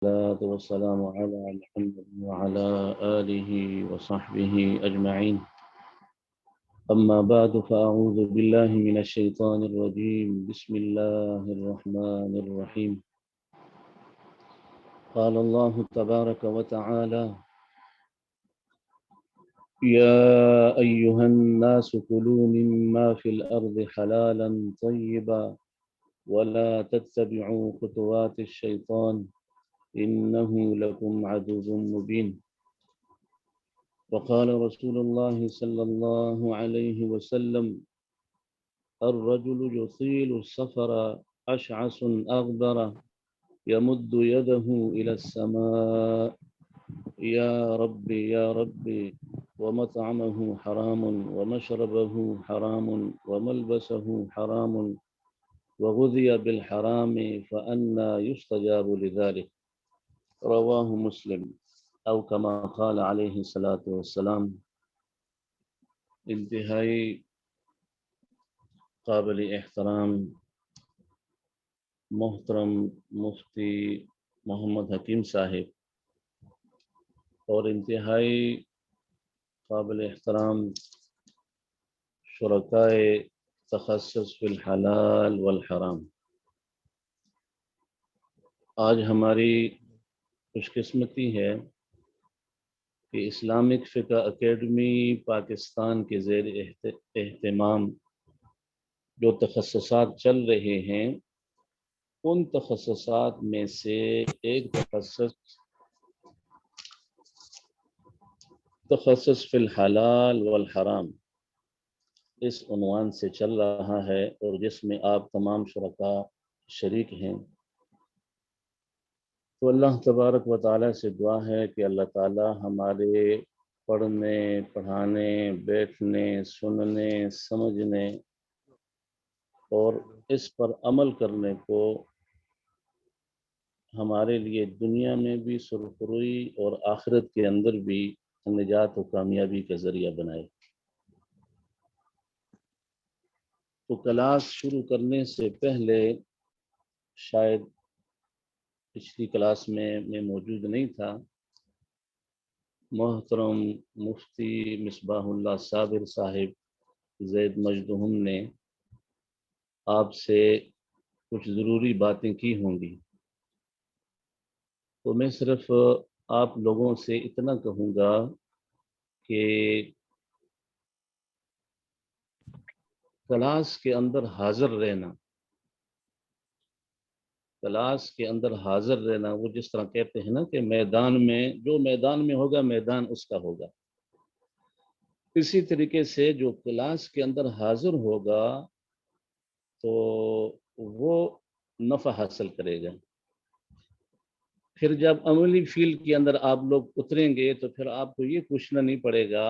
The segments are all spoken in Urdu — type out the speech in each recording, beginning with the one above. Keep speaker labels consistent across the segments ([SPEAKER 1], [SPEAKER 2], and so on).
[SPEAKER 1] والصلاة والسلام على محمد وعلى آله وصحبه أجمعين. أما بعد فأعوذ بالله من الشيطان الرجيم. بسم الله الرحمن الرحيم. قال الله تبارك وتعالى: يا أيها الناس كلوا مما في الأرض حلالا طيبا ولا تتبعوا خطوات الشيطان إنه لكم عدو مبين. وقال رسول الله صلى الله عليه وسلم: الرجل يطيل السفر أشعث أغبر يمد يده إلى السماء يا ربي يا ربي ومطعمه حرام ومشربه حرام وملبسه حرام وغذي بالحرام فأنى يستجاب لذلك. رواه مسلم او كما قال علیہ الصلاۃ والسلام. انتہائی قابل احترام محترم مفتی محمد حکیم صاحب اور انتہائی قابل احترام شرکائے تخصص فی الحلال والحرام، آج ہماری خوش قسمتی ہے کہ اسلامک فقہ اکیڈمی پاکستان کے زیر اہتمام جو تخصصات چل رہے ہیں ان تخصصات میں سے ایک تخصص فی الحلال والحرام اس عنوان سے چل رہا ہے، اور جس میں آپ تمام شرکاء شریک ہیں. تو اللہ تبارک و تعالیٰ سے دعا ہے کہ اللہ تعالیٰ ہمارے پڑھنے، پڑھانے، بیٹھنے، سننے، سمجھنے اور اس پر عمل کرنے کو ہمارے لیے دنیا میں بھی سرخروئی اور آخرت کے اندر بھی نجات و کامیابی کا ذریعہ بنائے. تو کلاس شروع کرنے سے پہلے، شاید پچھلی کلاس میں موجود نہیں تھا، محترم مفتی مصباح اللہ صابر صاحب زید مجدہم نے آپ سے کچھ ضروری باتیں کی ہوں گی. تو میں صرف آپ لوگوں سے اتنا کہوں گا کہ کلاس کے اندر حاضر رہنا، کلاس کے اندر حاضر رہنا، وہ جس طرح کہتے ہیں نا کہ میدان میں جو میدان میں ہوگا میدان اس کا ہوگا، اسی طریقے سے جو کلاس کے اندر حاضر ہوگا تو وہ نفع حاصل کرے گا. پھر جب عملی فیلڈ کے اندر آپ لوگ اتریں گے تو پھر آپ کو یہ پوچھنا نہیں پڑے گا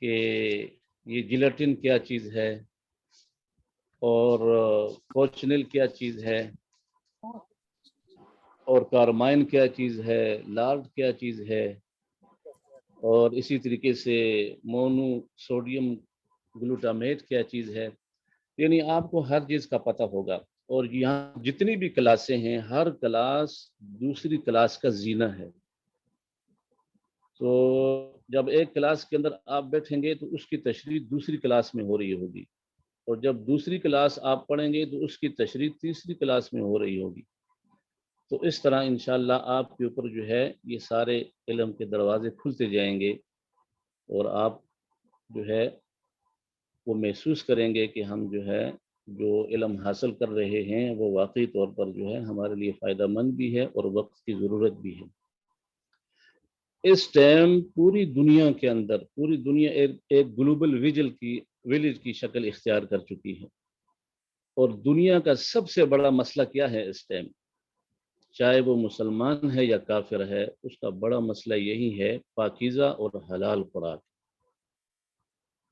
[SPEAKER 1] کہ یہ جیلاٹن کیا چیز ہے اور کوچنل کیا چیز ہے اور کارمائن کیا چیز ہے، لارڈ کیا چیز ہے، اور اسی طریقے سے مونو سوڈیم گلوٹامیٹ کیا چیز ہے. یعنی آپ کو ہر چیز کا پتہ ہوگا. اور یہاں جتنی بھی کلاسیں ہیں ہر کلاس دوسری کلاس کا زینہ ہے. تو جب ایک کلاس کے اندر آپ بیٹھیں گے تو اس کی تشریح دوسری کلاس میں ہو رہی ہوگی، اور جب دوسری کلاس آپ پڑھیں گے تو اس کی تشریح تیسری کلاس میں ہو رہی ہوگی. تو اس طرح انشاءاللہ آپ کے اوپر جو ہے یہ سارے علم کے دروازے کھلتے جائیں گے، اور آپ جو ہے وہ محسوس کریں گے کہ ہم جو ہے جو علم حاصل کر رہے ہیں وہ واقعی طور پر جو ہے ہمارے لیے فائدہ مند بھی ہے اور وقت کی ضرورت بھی ہے. اس ٹائم پوری دنیا کے اندر پوری دنیا ایک گلوبل ویلیج کی شکل اختیار کر چکی ہے، اور دنیا کا سب سے بڑا مسئلہ کیا ہے اس ٹائم، چاہے وہ مسلمان ہے یا کافر ہے، اس کا بڑا مسئلہ یہی ہے پاکیزہ اور حلال خوراک.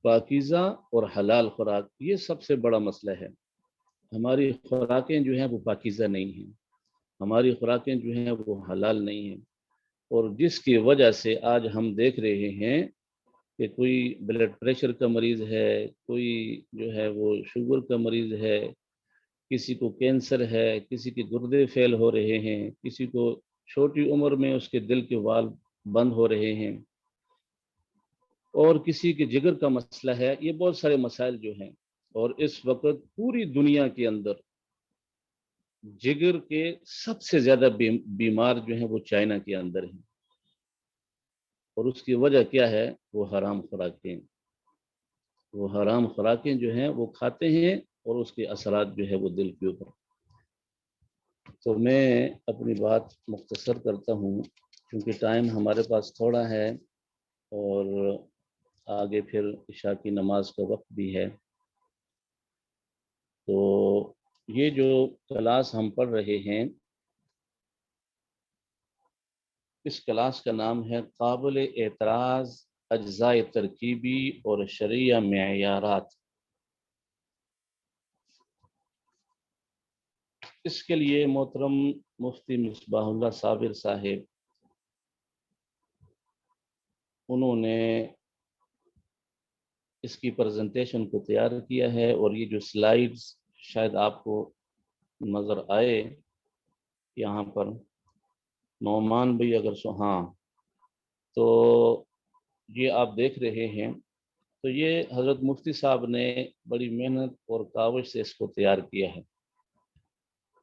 [SPEAKER 1] پاکیزہ اور حلال خوراک یہ سب سے بڑا مسئلہ ہے. ہماری خوراکیں جو ہیں وہ پاکیزہ نہیں ہیں، ہماری خوراکیں جو ہیں وہ حلال نہیں ہیں، اور جس کی وجہ سے آج ہم دیکھ رہے ہیں کہ کوئی بلڈ پریشر کا مریض ہے، کوئی جو ہے وہ شوگر کا مریض ہے، کسی کو کینسر ہے، کسی کے گردے فیل ہو رہے ہیں، کسی کو چھوٹی عمر میں اس کے دل کے والو بند ہو رہے ہیں، اور کسی کے جگر کا مسئلہ ہے۔ یہ بہت سارے مسائل جو ہیں، اور اس وقت پوری دنیا کے اندر جگر کے سب سے زیادہ بیمار جو ہیں وہ چائنا کے اندر ہیں، اور اس کی وجہ کیا ہے؟ وہ حرام خوراکیں، وہ حرام خوراکیں جو ہیں وہ کھاتے ہیں، اور اس کے اثرات جو ہے وہ دل کے اوپر۔ تو میں اپنی بات مختصر کرتا ہوں کیونکہ ٹائم ہمارے پاس تھوڑا ہے، اور آگے پھر عشاء کی نماز کا وقت بھی ہے۔ تو یہ جو کلاس ہم پڑھ رہے ہیں، اس کلاس کا نام ہے قابل اعتراض اجزاء ترکیبی اور شرعیہ معیارات۔ اس کے لیے محترم مفتی مصباح اللہ صابر صاحب، انہوں نے اس کی پریزنٹیشن کو تیار کیا ہے، اور یہ جو سلائیڈز شاید آپ کو نظر آئے یہاں پر، نعمان بھائی اگر ہاں، تو یہ آپ دیکھ رہے ہیں، تو یہ حضرت مفتی صاحب نے بڑی محنت اور کاوش سے اس کو تیار کیا ہے۔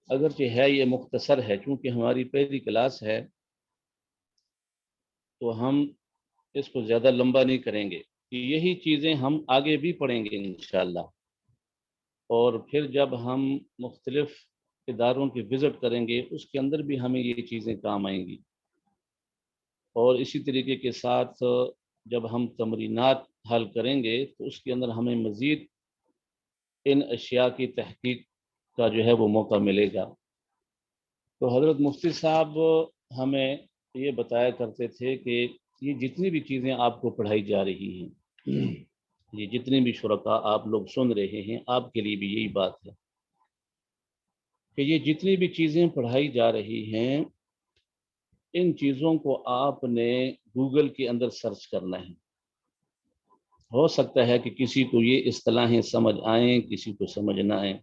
[SPEAKER 1] اگرچہ ہے یہ مختصر ہے، چونکہ ہماری پہلی کلاس ہے تو ہم اس کو زیادہ لمبا نہیں کریں گے، کہ یہی چیزیں ہم آگے بھی پڑھیں گے انشاءاللہ، اور پھر جب ہم مختلف اداروں کی وزٹ کریں گے اس کے اندر بھی ہمیں یہ چیزیں کام آئیں گی، اور اسی طریقے کے ساتھ جب ہم تمرینات حل کریں گے تو اس کے اندر ہمیں مزید ان اشیاء کی تحقیق کا جو ہے وہ موقع ملے گا۔ تو حضرت مفتی صاحب ہمیں یہ بتایا کرتے تھے کہ یہ جتنی بھی چیزیں آپ کو پڑھائی جا رہی ہیں، یہ جتنے بھی شرکاء آپ لوگ سن رہے ہیں، آپ کے لیے بھی یہی بات ہے کہ یہ جتنی بھی چیزیں پڑھائی جا رہی ہیں، ان چیزوں کو آپ نے گوگل کے اندر سرچ کرنا ہے۔ ہو سکتا ہے کہ کسی کو یہ اصطلاحیں سمجھ آئیں، کسی کو سمجھ نہ آئیں،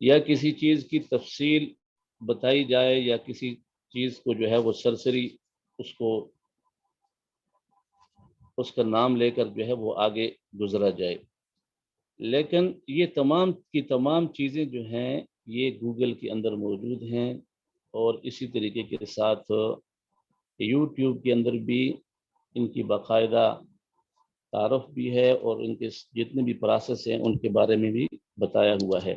[SPEAKER 1] یا کسی چیز کی تفصیل بتائی جائے، یا کسی چیز کو جو ہے وہ سرسری اس کا نام لے کر جو ہے وہ آگے گزرا جائے، لیکن یہ تمام کی تمام چیزیں جو ہیں یہ گوگل کے اندر موجود ہیں، اور اسی طریقے کے ساتھ یوٹیوب کے اندر بھی ان کی باقاعدہ تعارف بھی ہے، اور ان کے جتنے بھی پروسیس ہیں ان کے بارے میں بھی بتایا ہوا ہے۔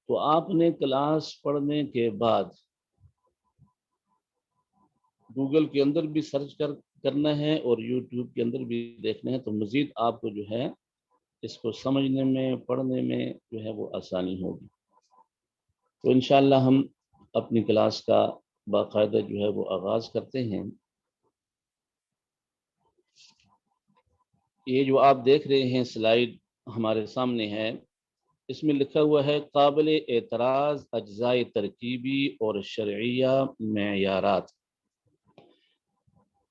[SPEAKER 1] تو آپ نے کلاس پڑھنے کے بعد گوگل کے اندر بھی سرچ کرنا ہے، اور یوٹیوب کے اندر بھی دیکھنا ہے، تو مزید آپ کو جو ہے اس کو سمجھنے میں، پڑھنے میں جو ہے وہ آسانی ہوگی۔ تو انشاءاللہ ہم اپنی کلاس کا باقاعدہ جو ہے وہ آغاز کرتے ہیں۔ یہ جو آپ دیکھ رہے ہیں سلائیڈ ہمارے سامنے ہے، اس میں لکھا ہوا ہے قابل اعتراض اجزاء ترکیبی اور شرعیہ معیارات،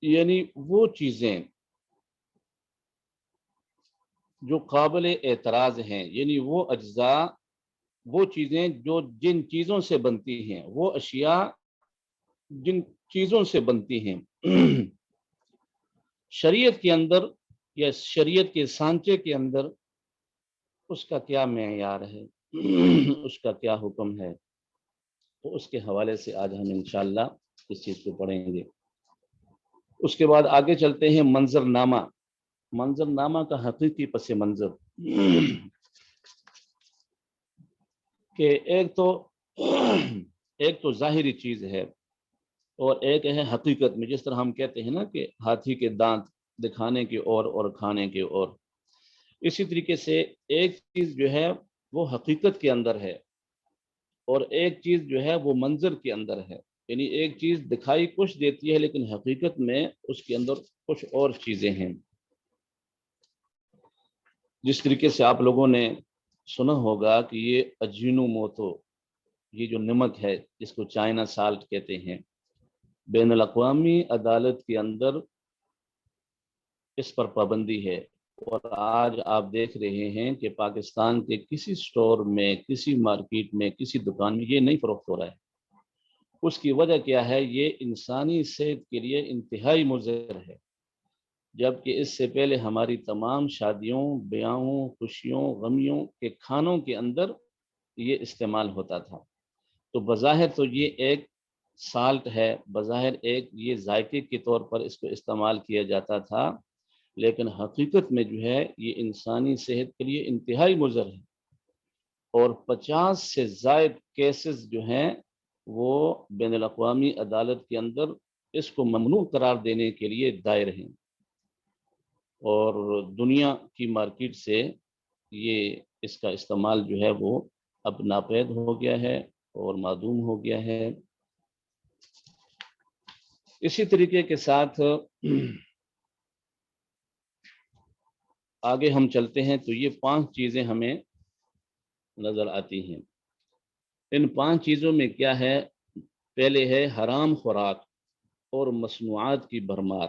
[SPEAKER 1] یعنی وہ چیزیں جو قابل اعتراض ہیں، یعنی وہ اجزاء، وہ چیزیں جو جن چیزوں سے بنتی ہیں، وہ اشیاء جن چیزوں سے بنتی ہیں، شریعت کے اندر یا شریعت کے سانچے کے اندر اس کا کیا معیار ہے، اس کا کیا حکم ہے، تو اس کے حوالے سے آج ہم انشاءاللہ اس چیز کو پڑھیں گے۔ اس کے بعد آگے چلتے ہیں منظر نامہ۔ منظر نامہ کا حقیقی پس منظر کہ ایک تو ظاہری چیز ہے، اور ایک ہے حقیقت میں، جس طرح ہم کہتے ہیں نا کہ ہاتھی کے دانت دکھانے کے اور کھانے کے اور، اسی طریقے سے ایک چیز جو ہے وہ حقیقت کے اندر ہے، اور ایک چیز جو ہے وہ منظر کے اندر ہے، یعنی ایک چیز دکھائی کچھ دیتی ہے لیکن حقیقت میں اس کے اندر کچھ اور چیزیں ہیں۔ جس طریقے سے آپ لوگوں نے سنا ہوگا کہ یہ اجینو موتو، یہ جو نمک ہے جس کو چائنا سالٹ کہتے ہیں، بین الاقوامی عدالت کے اندر اس پر پابندی ہے اور آج آپ دیکھ رہے ہیں کہ پاکستان کے کسی سٹور میں، کسی مارکیٹ میں، کسی دکان میں یہ نہیں فروخت ہو رہا ہے۔ اس کی وجہ کیا ہے؟ یہ انسانی صحت کے لیے انتہائی مضر ہے، جبکہ اس سے پہلے ہماری تمام شادیوں، بیاہوں، خوشیوں، غمیوں کے کھانوں کے اندر یہ استعمال ہوتا تھا۔ تو بظاہر تو یہ ایک سالٹ ہے، بظاہر ایک یہ ذائقے کے طور پر اس کو استعمال کیا جاتا تھا، لیکن حقیقت میں جو ہے یہ انسانی صحت کے لیے انتہائی مضر ہے، اور 50 سے زائد کیسز جو ہیں وہ بین الاقوامی عدالت کے اندر اس کو ممنوع قرار دینے کے لیے دائر ہیں، اور دنیا کی مارکیٹ سے یہ اس کا استعمال جو ہے وہ اب ناپید ہو گیا ہے اور معدوم ہو گیا ہے۔ اسی طریقے کے ساتھ آگے ہم چلتے ہیں تو یہ 5 چیزیں ہمیں نظر آتی ہیں۔ ان 5 چیزوں میں کیا ہے؟ پہلے ہے حرام خوراک اور مصنوعات کی بھرمار۔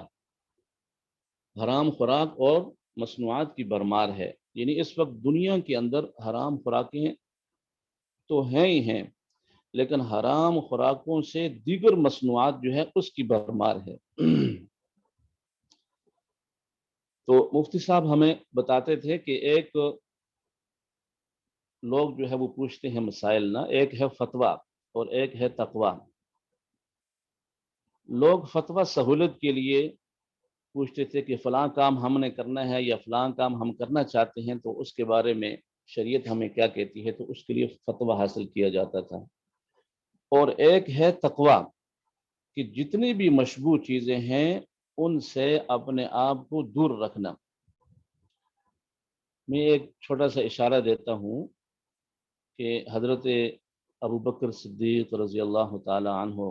[SPEAKER 1] حرام خوراک اور مصنوعات کی بھرمار ہے، یعنی اس وقت دنیا کے اندر حرام خوراکیں تو ہیں ہی ہیں، لیکن حرام خوراکوں سے دیگر مصنوعات جو ہے اس کی بھرمار ہے۔ تو مفتی صاحب ہمیں بتاتے تھے کہ ایک لوگ جو ہے وہ پوچھتے ہیں مسائل، نہ ایک ہے فتویٰ اور ایک ہے تقویٰ۔ لوگ فتویٰ سہولت کے لیے پوچھتے تھے کہ فلاں کام ہم نے کرنا ہے یا فلاں کام ہم کرنا چاہتے ہیں تو اس کے بارے میں شریعت ہمیں کیا کہتی ہے، تو اس کے لیے فتویٰ حاصل کیا جاتا تھا۔ اور ایک ہے تقویٰ، کہ جتنی بھی مشبوہ چیزیں ہیں ان سے اپنے آپ کو دور رکھنا۔ میں ایک چھوٹا سا اشارہ دیتا ہوں کہ حضرت ابوبکر صدیق رضی اللہ تعالی عنہ،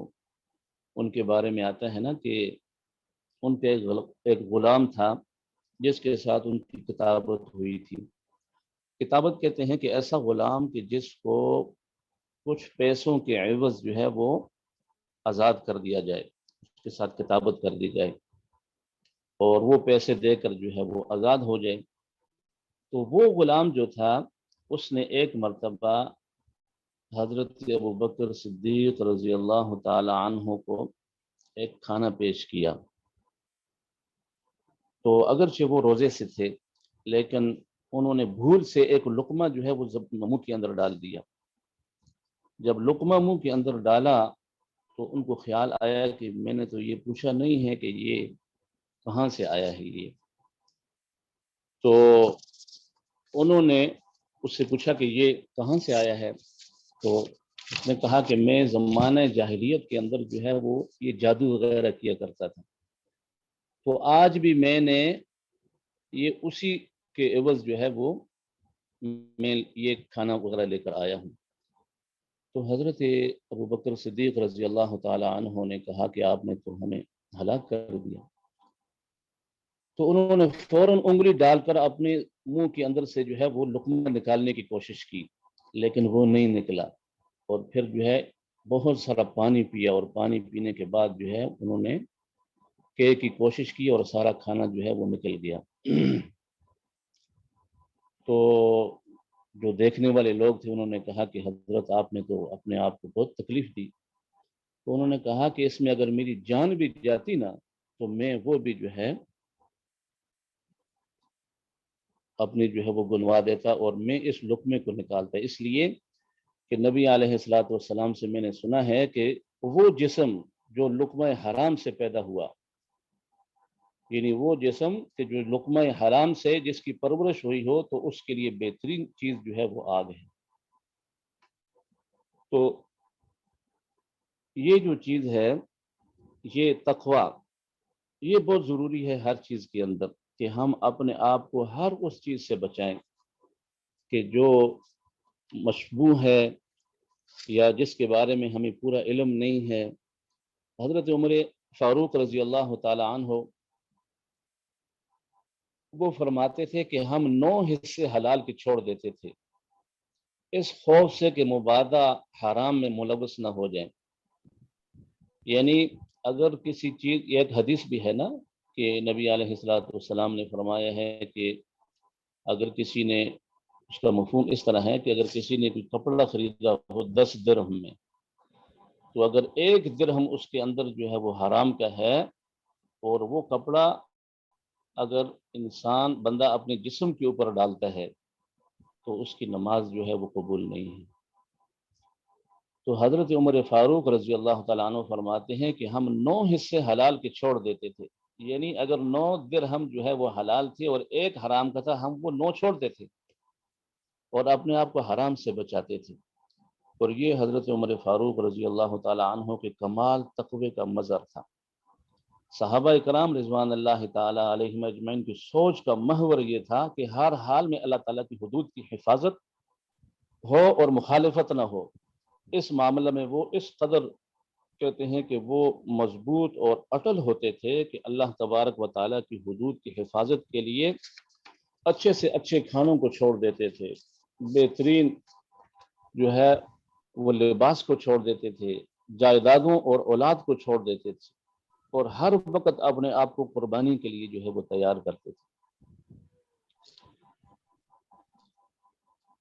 [SPEAKER 1] ان کے بارے میں آتا ہے نا کہ ان کے ایک غلام تھا جس کے ساتھ ان کی کتابت ہوئی تھی۔ کتابت کہتے ہیں کہ ایسا غلام کہ جس کو کچھ پیسوں کے عوض جو ہے وہ آزاد کر دیا جائے، اس کے ساتھ کتابت کر دی جائے اور وہ پیسے دے کر جو ہے وہ آزاد ہو جائے۔ تو وہ غلام جو تھا اس نے ایک مرتبہ حضرت ابوبکر صدیق رضی اللہ تعالی عنہ کو ایک کھانا پیش کیا۔ تو اگرچہ وہ روزے سے تھے لیکن انہوں نے بھول سے ایک لقمہ جو ہے وہ منہ کے اندر ڈال دیا۔ جب لقمہ منہ کے اندر ڈالا تو ان کو خیال آیا کہ میں نے تو یہ پوچھا نہیں ہے کہ یہ کہاں سے آیا ہے یہ۔ تو انہوں نے اس سے پوچھا کہ یہ کہاں سے آیا ہے، تو اس نے کہا کہ میں زمانہ جاہلیت کے اندر جو ہے وہ یہ جادو وغیرہ کیا کرتا تھا، تو آج بھی میں نے یہ اسی کے عوض جو ہے وہ میں یہ کھانا وغیرہ لے کر آیا ہوں۔ تو حضرت ابوبکر صدیق رضی اللہ تعالی عنہ نے کہا کہ آپ نے تو ہمیں ہلاک کر دیا۔ تو انہوں نے فوراً انگلی ڈال کر اپنے منہ کے اندر سے جو ہے وہ لقمہ نکالنے کی کوشش کی، لیکن وہ نہیں نکلا، اور پھر جو ہے بہت سارا پانی پیا، اور پانی پینے کے بعد جو ہے انہوں نے کی کوشش کی اور سارا کھانا جو ہے وہ نکل گیا۔ تو جو دیکھنے والے لوگ تھے انہوں نے کہا کہ حضرت آپ نے تو اپنے آپ کو بہت تکلیف دی۔ تو انہوں نے کہا کہ اس میں اگر میری جان بھی جاتی نا تو میں وہ بھی جو ہے اپنی جو ہے وہ گنوا دیتا اور میں اس لقمے کو نکالتا، اس لیے کہ نبی علیہ الصلوۃ والسلام سے میں نے سنا ہے کہ وہ جسم جو لقمہ حرام سے پیدا ہوا، یعنی وہ جسم کہ جو لقمہ حرام سے جس کی پرورش ہوئی ہو، تو اس کے لیے بہترین چیز جو ہے وہ آگ ہے۔ تو یہ جو چیز ہے یہ تقویٰ، یہ بہت ضروری ہے ہر چیز کے اندر، کہ ہم اپنے آپ کو ہر اس چیز سے بچائیں کہ جو مشبوہ ہے یا جس کے بارے میں ہمیں پورا علم نہیں ہے۔ حضرت عمر فاروق رضی اللہ تعالی عنہ وہ فرماتے تھے کہ ہم 9 حصے حلال کے چھوڑ دیتے تھے، اس خوف سے کہ مبادا حرام میں ملوث نہ ہو جائیں۔ یعنی اگر کسی چیز، یہ ایک حدیث بھی ہے نا کہ نبی علیہ الصلوۃ والسلام نے فرمایا ہے کہ اگر کسی نے، اس کا مفہوم اس طرح ہے کہ اگر کسی نے کوئی کپڑا خریدا ہو 10 درہم میں، تو اگر 1 درہم اس کے اندر جو ہے وہ حرام کا ہے، اور وہ کپڑا اگر انسان بندہ اپنے جسم کے اوپر ڈالتا ہے تو اس کی نماز جو ہے وہ قبول نہیں ہے۔ تو حضرت عمر فاروق رضی اللہ تعالیٰ عنہ فرماتے ہیں کہ ہم 9 حصے حلال کے چھوڑ دیتے تھے، یعنی اگر 9 درہم جو ہے وہ حلال تھے اور 1 حرام کا تھا، ہم وہ 9 چھوڑتے تھے اور اپنے آپ کو حرام سے بچاتے تھے۔ اور یہ حضرت عمر فاروق رضی اللہ تعالیٰ عنہ کے کمال تقوی کا مظہر تھا۔ صحابہ کرام رضوان اللہ تعالیٰ علیہم اجمعین کی سوچ کا محور یہ تھا کہ ہر حال میں اللہ تعالیٰ کی حدود کی حفاظت ہو اور مخالفت نہ ہو۔ اس معاملے میں وہ اس قدر کہتے ہیں کہ وہ مضبوط اور اٹل ہوتے تھے کہ اللہ تبارک و تعالیٰ کی حدود کی حفاظت کے لیے اچھے سے اچھے کھانوں کو چھوڑ دیتے تھے، بہترین جو ہے وہ لباس کو چھوڑ دیتے تھے، جائیدادوں اور اولاد کو چھوڑ دیتے تھے، اور ہر وقت اپنے آپ کو قربانی کے لیے جو ہے وہ تیار کرتے تھے۔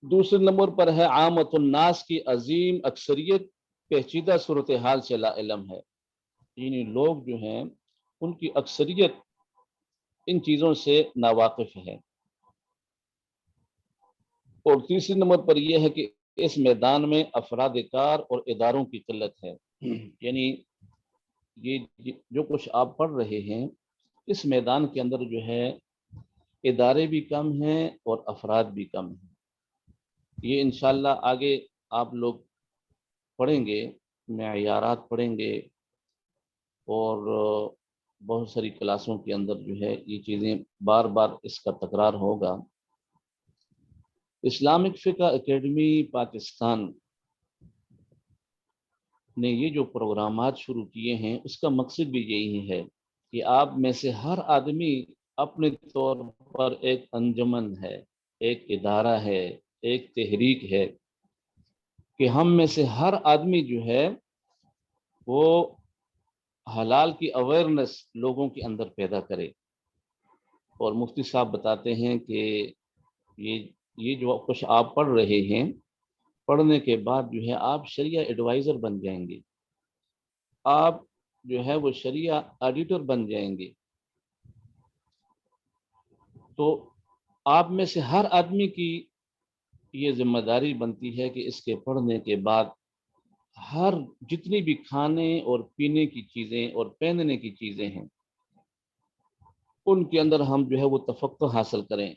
[SPEAKER 1] دوسرے نمبر پر ہے عامت الناس کی عظیم اکثریت پیچیدہ صورتحال سے لا علم ہے، یعنی لوگ جو ہیں ان کی اکثریت ان چیزوں سے ناواقف ہے۔ اور تیسرے نمبر پر یہ ہے کہ اس میدان میں افراد کار اور اداروں کی قلت ہے، یعنی یہ جو کچھ آپ پڑھ رہے ہیں اس میدان کے اندر جو ہے ادارے بھی کم ہیں اور افراد بھی کم ہیں۔ یہ انشاءاللہ آگے آپ لوگ پڑھیں گے، معیارات پڑھیں گے، اور بہت ساری کلاسوں کے اندر جو ہے یہ چیزیں بار بار اس کا تکرار ہوگا۔ اسلامک فقہ اکیڈمی پاکستان نے یہ جو پروگرامات شروع کیے ہیں اس کا مقصد بھی یہی ہے کہ آپ میں سے ہر آدمی اپنے طور پر ایک انجمن ہے، ایک ادارہ ہے، ایک تحریک ہے، کہ ہم میں سے ہر آدمی جو ہے وہ حلال کی اویئرنس لوگوں کے اندر پیدا کرے۔ اور مفتی صاحب بتاتے ہیں کہ یہ جو کچھ آپ پڑھ رہے ہیں، پڑھنے کے بعد جو ہے آپ شریعہ ایڈوائزر بن جائیں گے، آپ جو ہے وہ شریعہ آڈیٹر بن جائیں گے۔ تو آپ میں سے ہر آدمی کی یہ ذمہ داری بنتی ہے کہ اس کے پڑھنے کے بعد ہر جتنی بھی کھانے اور پینے کی چیزیں اور پہننے کی چیزیں ہیں ان کے اندر ہم جو ہے وہ تفقہ حاصل کریں،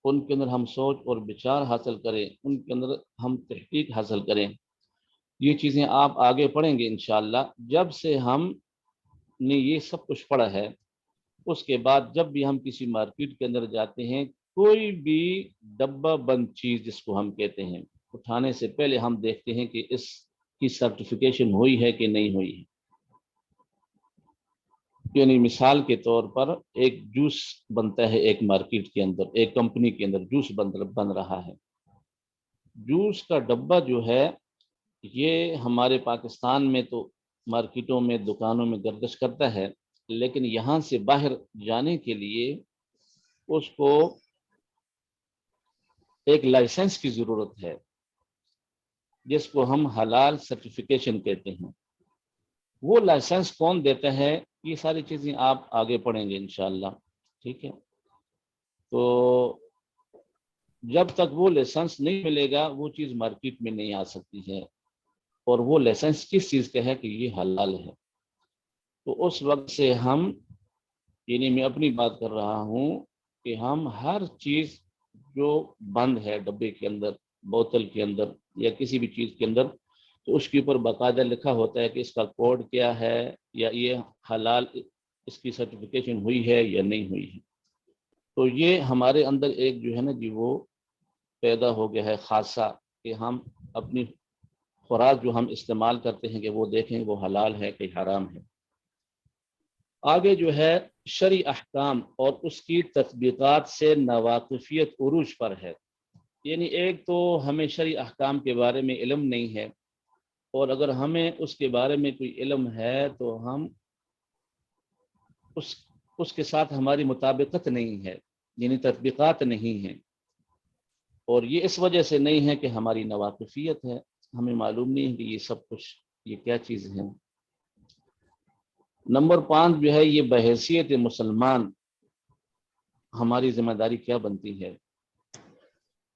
[SPEAKER 1] ان کے اندر ہم سوچ اور بچار حاصل کریں، ان کے اندر ہم تحقیق حاصل کریں۔ یہ چیزیں آپ آگے پڑھیں گے انشاءاللہ۔ جب سے ہم نے یہ سب کچھ پڑھا ہے، اس کے بعد جب بھی ہم کسی مارکیٹ کے اندر جاتے ہیں، کوئی بھی ڈبہ بند چیز جس کو ہم کہتے ہیں، اٹھانے سے پہلے ہم دیکھتے ہیں کہ اس کی سرٹیفیکیشن ہوئی ہے کہ نہیں ہوئی ہے۔ یعنی مثال کے طور پر ایک جوس بنتا ہے ایک مارکیٹ کے اندر، ایک کمپنی کے اندر جوس بن رہا ہے، جوس کا ڈبہ جو ہے یہ ہمارے پاکستان میں تو مارکیٹوں میں دکانوں میں گردش کرتا ہے، لیکن یہاں سے باہر جانے کے لیے اس کو ایک لائسنس کی ضرورت ہے جس کو ہم حلال سرٹیفیکیشن کہتے ہیں۔ وہ لائسنس کون دیتا ہے، یہ ساری چیزیں آپ آگے پڑھیں گے انشاءاللہ، ٹھیک ہے۔ تو جب تک وہ لائسنس نہیں ملے گا وہ چیز مارکیٹ میں نہیں آ سکتی ہے، اور وہ لائسنس کس چیز کا ہے کہ یہ حلال ہے۔ تو اس وقت سے ہم، یعنی میں اپنی بات کر رہا ہوں کہ ہم ہر چیز جو بند ہے ڈبے کے اندر، بوتل کے اندر یا کسی بھی چیز کے اندر، تو اس کے اوپر باقاعدہ لکھا ہوتا ہے کہ اس کا کوڈ کیا ہے، یا یہ حلال اس کی سرٹیفیکیشن ہوئی ہے یا نہیں ہوئی ہے۔ تو یہ ہمارے اندر ایک جو ہے نا جی وہ پیدا ہو گیا ہے خاصہ، کہ ہم اپنی خوراک جو ہم استعمال کرتے ہیں کہ وہ دیکھیں وہ حلال ہے کہ حرام ہے۔ آگے جو ہے شرعی احکام اور اس کی تطبیقات سے ناواقفیت عروج پر ہے، یعنی ایک تو ہمیں شرعی احکام کے بارے میں علم نہیں ہے، اور اگر ہمیں اس کے بارے میں کوئی علم ہے تو ہم اس اس کے ساتھ ہماری مطابقت نہیں ہے، یعنی تطبیقات نہیں ہیں، اور یہ اس وجہ سے نہیں ہے کہ ہماری ناواقفیت ہے، ہمیں معلوم نہیں ہے کہ یہ سب کچھ یہ کیا چیز ہے۔ نمبر 5 جو ہے، یہ بحیثیت مسلمان ہماری ذمہ داری کیا بنتی ہے؟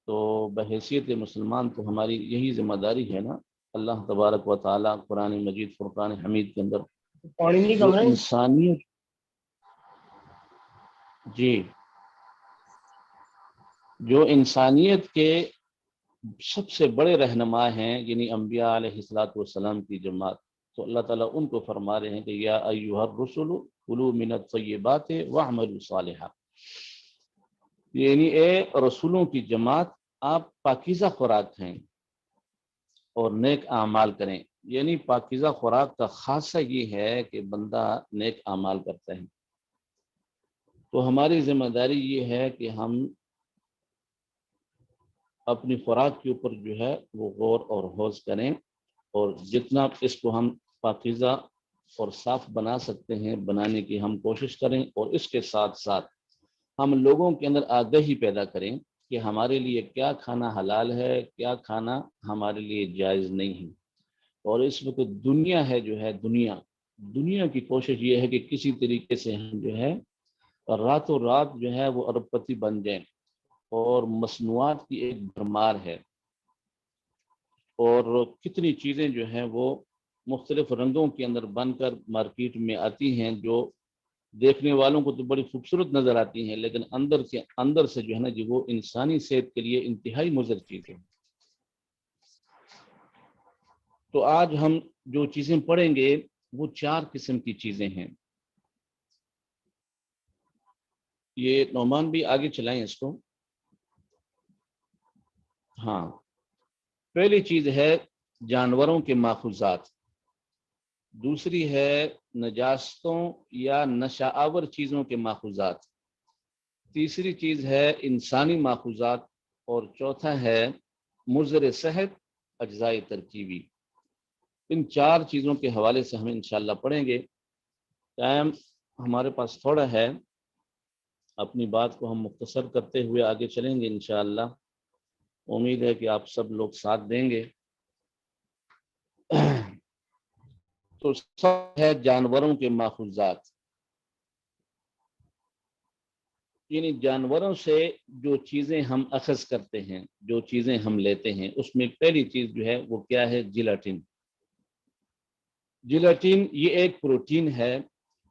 [SPEAKER 1] تو بحیثیت مسلمان تو ہماری یہی ذمہ داری ہے نا، اللہ تبارک و تعالیٰ قرآن مجید فرقان حمید کے اندر
[SPEAKER 2] پانی نہیں
[SPEAKER 1] جو
[SPEAKER 2] کم رہے۔
[SPEAKER 1] انسانیت، جی، جو انسانیت کے سب سے بڑے رہنما ہیں، یعنی انبیاء علیہ الصلوۃ والسلام کی جماعت، تو اللہ تعالیٰ ان کو فرما رہے ہیں کہ یا ایھا الرسل کلوا من الطیبات واعملوا صالحا، یعنی اے رسولوں کی جماعت، آپ پاکیزہ خوراک کھائیں اور نیک اعمال کریں۔ یعنی پاکیزہ خوراک کا خاصہ یہ ہے کہ بندہ نیک اعمال کرتا ہے۔ تو ہماری ذمہ داری یہ ہے کہ ہم اپنی خوراک کے اوپر جو ہے وہ غور اور خوض کریں، اور جتنا اس کو ہم پاکیزہ اور صاف بنا سکتے ہیں بنانے کی ہم کوشش کریں، اور اس کے ساتھ ساتھ ہم لوگوں کے اندر آگہی پیدا کریں کہ ہمارے لیے کیا کھانا حلال ہے، کیا کھانا ہمارے لیے جائز نہیں ہے۔ اور اس وقت دنیا ہے جو ہے، دنیا کی کوشش یہ ہے کہ کسی طریقے سے ہم جو ہے راتوں رات جو ہے وہ ارب پتی بن جائیں، اور مصنوعات کی ایک بھرمار ہے، اور کتنی چیزیں جو ہیں وہ مختلف رنگوں کے اندر بن کر مارکیٹ میں آتی ہیں، جو دیکھنے والوں کو تو بڑی خوبصورت نظر آتی ہیں، لیکن اندر سے جو ہے نا جی وہ انسانی صحت کے لیے انتہائی مضر چیز ہے۔ تو آج ہم جو چیزیں پڑھیں گے وہ 4 قسم کی چیزیں ہیں۔ یہ نعمان بھی آگے چلائیں اس کو۔ ہاں، پہلی چیز ہے جانوروں کے ماخوذات، دوسری ہے نجاستوں یا نشہ آور چیزوں کے ماخوذات، تیسری چیز ہے انسانی ماخوذات، اور چوتھا ہے مضر صحت اجزاء ترکیبی۔ ان 4 چیزوں کے حوالے سے ہم انشاءاللہ پڑھیں گے۔ ٹائم ہمارے پاس تھوڑا ہے، اپنی بات کو ہم مختصر کرتے ہوئے آگے چلیں گے انشاءاللہ۔ امید ہے کہ آپ سب لوگ ساتھ دیں گے۔ تو سب ہے جانوروں کے ماخوذات، یعنی جانوروں سے جو چیزیں ہم اخذ کرتے ہیں، جو چیزیں ہم لیتے ہیں، اس میں پہلی چیز جو ہے وہ کیا ہے؟ جیلاٹن۔ جیلاٹن یہ ایک پروٹین ہے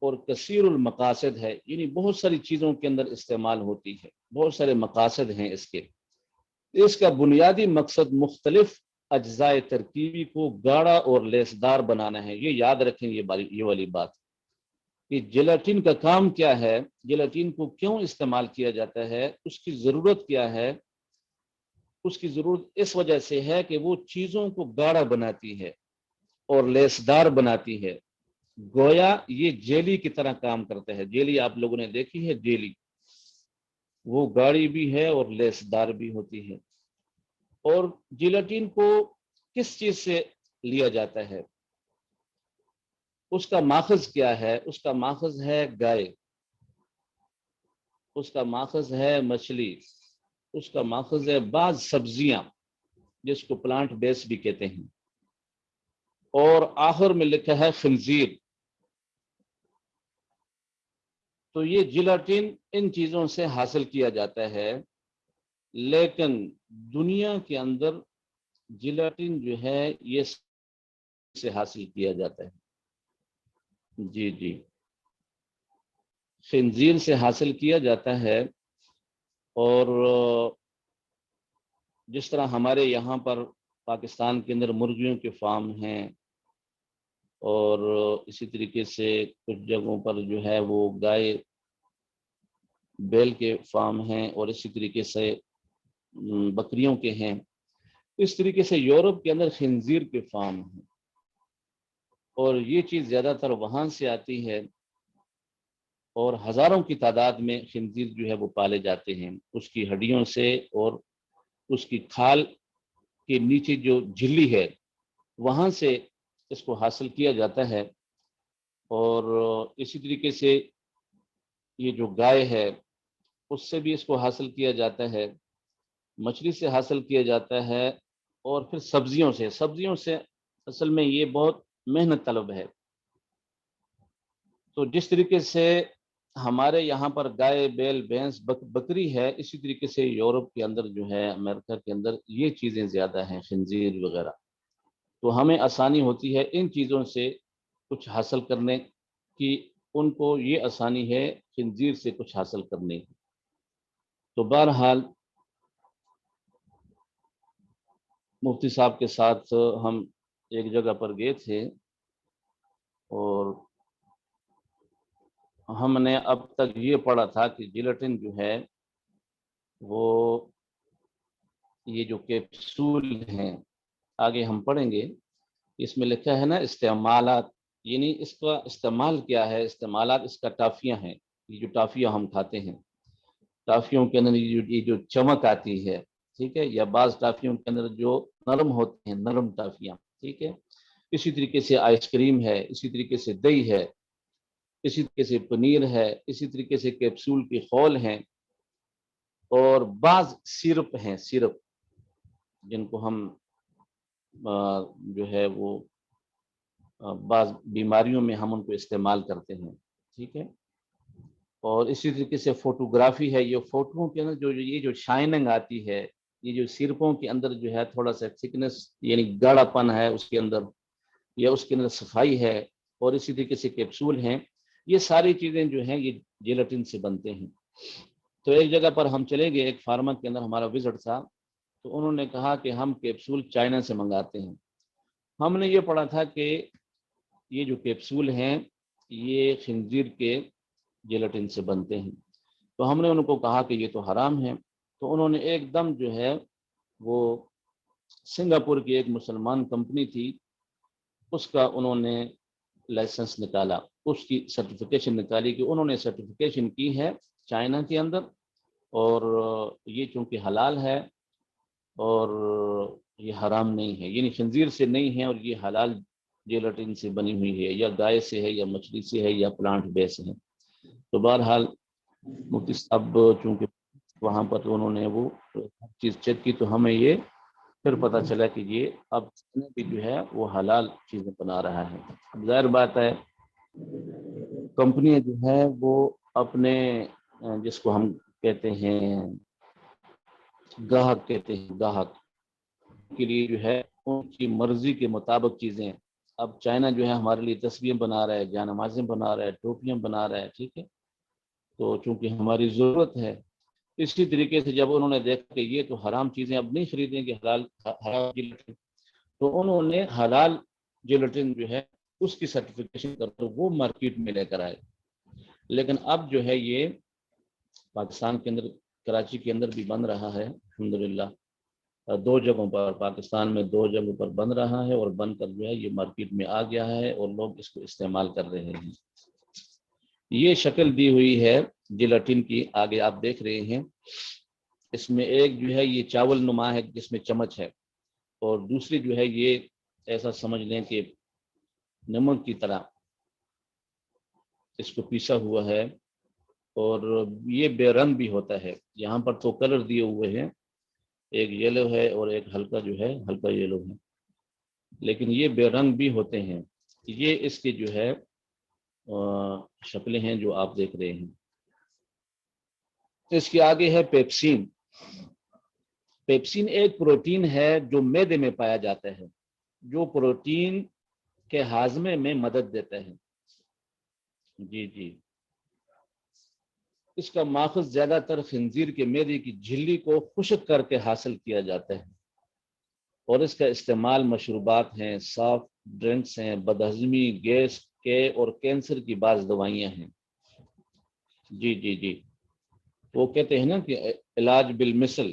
[SPEAKER 1] اور کثیر المقاصد ہے، یعنی بہت ساری چیزوں کے اندر استعمال ہوتی ہے، بہت سارے مقاصد ہیں اس کے۔ اس کا بنیادی مقصد مختلف اجزاء ترکیبی کو گاڑھا اور لیسدار بنانا ہے۔ یہ یاد رکھیں، یہ والی بات کہ جیلاٹن کا کام کیا ہے، جیلاٹن کو کیوں استعمال کیا جاتا ہے، اس کی ضرورت کیا ہے۔ اس کی ضرورت اس وجہ سے ہے کہ وہ چیزوں کو گاڑھا بناتی ہے اور لیسدار بناتی ہے، گویا یہ جیلی کی طرح کام کرتا ہے۔ جیلی آپ لوگوں نے دیکھی ہے، جیلی وہ گاڑی بھی ہے اور لیسدار بھی ہوتی ہے۔ اور جیلاٹن کو کس چیز سے لیا جاتا ہے، اس کا ماخذ کیا ہے؟ اس کا ماخذ ہے گائے، اس کا ماخذ ہے مچھلی، اس کا ماخذ ہے بعض سبزیاں جس کو پلانٹ بیس بھی کہتے ہیں، اور آخر میں لکھا ہے خنزیر۔ تو یہ جیلاٹن ان چیزوں سے حاصل کیا جاتا ہے، لیکن دنیا کے اندر جیلاٹن جو ہے یہ سے حاصل کیا جاتا ہے، جی خنزیر سے حاصل کیا جاتا ہے۔ اور جس طرح ہمارے یہاں پر پاکستان کے اندر مرغیوں کے فارم ہیں، اور اسی طریقے سے کچھ جگہوں پر جو ہے وہ گائے بیل کے فارم ہیں، اور اسی طریقے سے بکریوں کے ہیں، اس طریقے سے یورپ کے اندر خنزیر کے فارم ہیں، اور یہ چیز زیادہ تر وہاں سے آتی ہے، اور ہزاروں کی تعداد میں خنزیر جو ہے وہ پالے جاتے ہیں، اس کی ہڈیوں سے اور اس کی کھال کے نیچے جو جھلی ہے وہاں سے اس کو حاصل کیا جاتا ہے۔ اور اسی طریقے سے یہ جو گائے ہے اس سے بھی اس کو حاصل کیا جاتا ہے، مچھلی سے حاصل کیا جاتا ہے، اور پھر سبزیوں سے اصل میں یہ بہت محنت طلب ہے۔ تو جس طریقے سے ہمارے یہاں پر گائے، بیل، بھینس، بکری ہے، اسی طریقے سے یورپ کے اندر جو ہے، امریکہ کے اندر یہ چیزیں زیادہ ہیں، خنزیر وغیرہ۔ تو ہمیں آسانی ہوتی ہے ان چیزوں سے کچھ حاصل کرنے کی، ان کو یہ آسانی ہے خنزیر سے کچھ حاصل کرنے کی۔ تو بہرحال مفتی صاحب کے ساتھ ہم ایک جگہ پر گئے تھے، اور ہم نے اب تک یہ پڑھا تھا کہ جیلاٹن جو ہے وہ یہ جو کیپسول ہیں، آگے ہم پڑھیں گے، اس میں لکھا ہے نا استعمالات، یعنی اس کا استعمال کیا ہے، استعمالات اس کا ٹافیاں ہیں، یہ جو ٹافیاں ہم کھاتے ہیں، ٹافیوں کے اندر یہ جو چمک آتی ہے، ٹھیک ہے، یا بعض ٹافیوں کے اندر جو نرم ہوتے ہیں، نرم ٹافیاں، ٹھیک ہے، اسی طریقے سے آئس کریم ہے، اسی طریقے سے دہی ہے، اسی طریقے سے پنیر ہے، اسی طریقے سے کیپسول کی خول ہیں، اور بعض سیرپ ہیں، سیرپ جن کو ہم جو ہے وہ بعض بیماریوں میں ہم ان کو استعمال کرتے ہیں، ٹھیک ہے، اور اسی طریقے سے فوٹوگرافی ہے، یہ فوٹوؤں کے اندر یہ جو شائننگ آتی ہے، یہ جو سیرپوں کے اندر جو ہے تھوڑا سا تھکنس یعنی گاڑھا پن ہے اس کے اندر، یا اس کے اندر صفائی ہے، اور اسی طریقے سے کیپسول ہیں، یہ ساری چیزیں جو ہیں یہ جیلاٹن سے بنتے ہیں۔ تو ایک جگہ پر ہم چلے گئے، ایک فارما کے اندر ہمارا وزٹ تھا، تو انہوں نے کہا کہ ہم کیپسول چائنا سے منگاتے ہیں۔ ہم نے یہ پڑھا تھا کہ یہ جو کیپسول ہیں یہ خنزیر کے جیلاٹن سے بنتے ہیں، تو ہم نے ان کو کہا کہ یہ تو حرام ہے، تو انہوں نے ایک دم جو ہے وہ سنگاپور کی ایک مسلمان کمپنی تھی، اس کا انہوں نے لائسنس نکالا، اس کی سرٹیفکیشن نکالی کہ انہوں نے سرٹیفکیشن کی ہے چائنا کے اندر، اور یہ چونکہ حلال ہے اور یہ حرام نہیں ہے، یعنی خنزیر سے نہیں ہے، اور یہ حلال جیلاٹن سے بنی ہوئی ہے، یا گائے سے ہے، یا مچھلی سے ہے، یا پلانٹ بیس ہے۔ تو بہرحال مفتی صاحب چونکہ وہاں پر انہوں نے وہ چیز چیک کی، تو ہمیں یہ پھر پتہ چلا کہ یہ اب بھی جو ہے وہ حلال چیزیں بنا رہا ہے۔ اب ظاہر بات ہے کمپنیاں جو ہے وہ اپنے جس کو ہم کہتے ہیں گاہک کہتے ہیں، گاہک کے لیے جو ہے ان کی مرضی کے مطابق چیزیں، اب چائنا جو ہے ہمارے لیے تسبیحیں بنا رہا ہے، جانمازیں بنا رہا ہے، ٹوپیاں بنا رہا ہے، ٹھیک ہے، تو چونکہ ہماری ضرورت ہے، اسی طریقے سے جب انہوں نے دیکھا کہ یہ تو حرام چیزیں اب نہیں خریدیں گے، حلال جیلاٹن، تو انہوں نے حلال جیلاٹن جو ہے اس کی سرٹیفکیشن کر کے وہ مارکیٹ میں لے کر آئے۔ لیکن اب جو ہے یہ پاکستان کے اندر، کراچی کے اندر بھی بن رہا ہے الحمدللہ، 2 جگہوں پر، پاکستان میں 2 جگہوں پر بن رہا ہے، اور بن کر جو ہے یہ مارکیٹ میں آ گیا ہے، اور لوگ اس کو استعمال کر رہے ہیں۔ یہ شکل دی ہوئی ہے جیلاٹن کی، آگے آپ دیکھ رہے ہیں، اس میں ایک جو ہے یہ چاول نما ہے جس میں چمچ ہے، اور دوسری جو ہے یہ ایسا سمجھ لیں کہ نمک کی طرح اس کو پیسا ہوا ہے، اور یہ بے رنگ بھی ہوتا ہے، یہاں پر تو کلر دیے ہوئے ہیں، ایک یلو ہے اور ایک ہلکا جو ہے ہلکا یلو ہے، لیکن یہ بے رنگ بھی ہوتے ہیں۔ یہ اس کے جو ہے شکلیں ہیں جو آپ دیکھ رہے ہیں۔ اس کے آگے ہے پیپسین۔ پیپسین ایک پروٹین ہے جو معدے میں پایا جاتا ہے، جو پروٹین کے ہاضمے میں مدد دیتا ہے۔ جی جی، اس کا ماخذ زیادہ تر خنزیر کے معدے کی جھلی کو خشک کر کے حاصل کیا جاتا ہے، اور اس کا استعمال مشروبات ہیں، سافٹ ڈرنکس ہیں، بدہضمی، گیس کے اور کینسر کی بعض دوائیاں ہیں۔ جی جی جی، وہ کہتے ہیں نا کہ علاج بالمثل،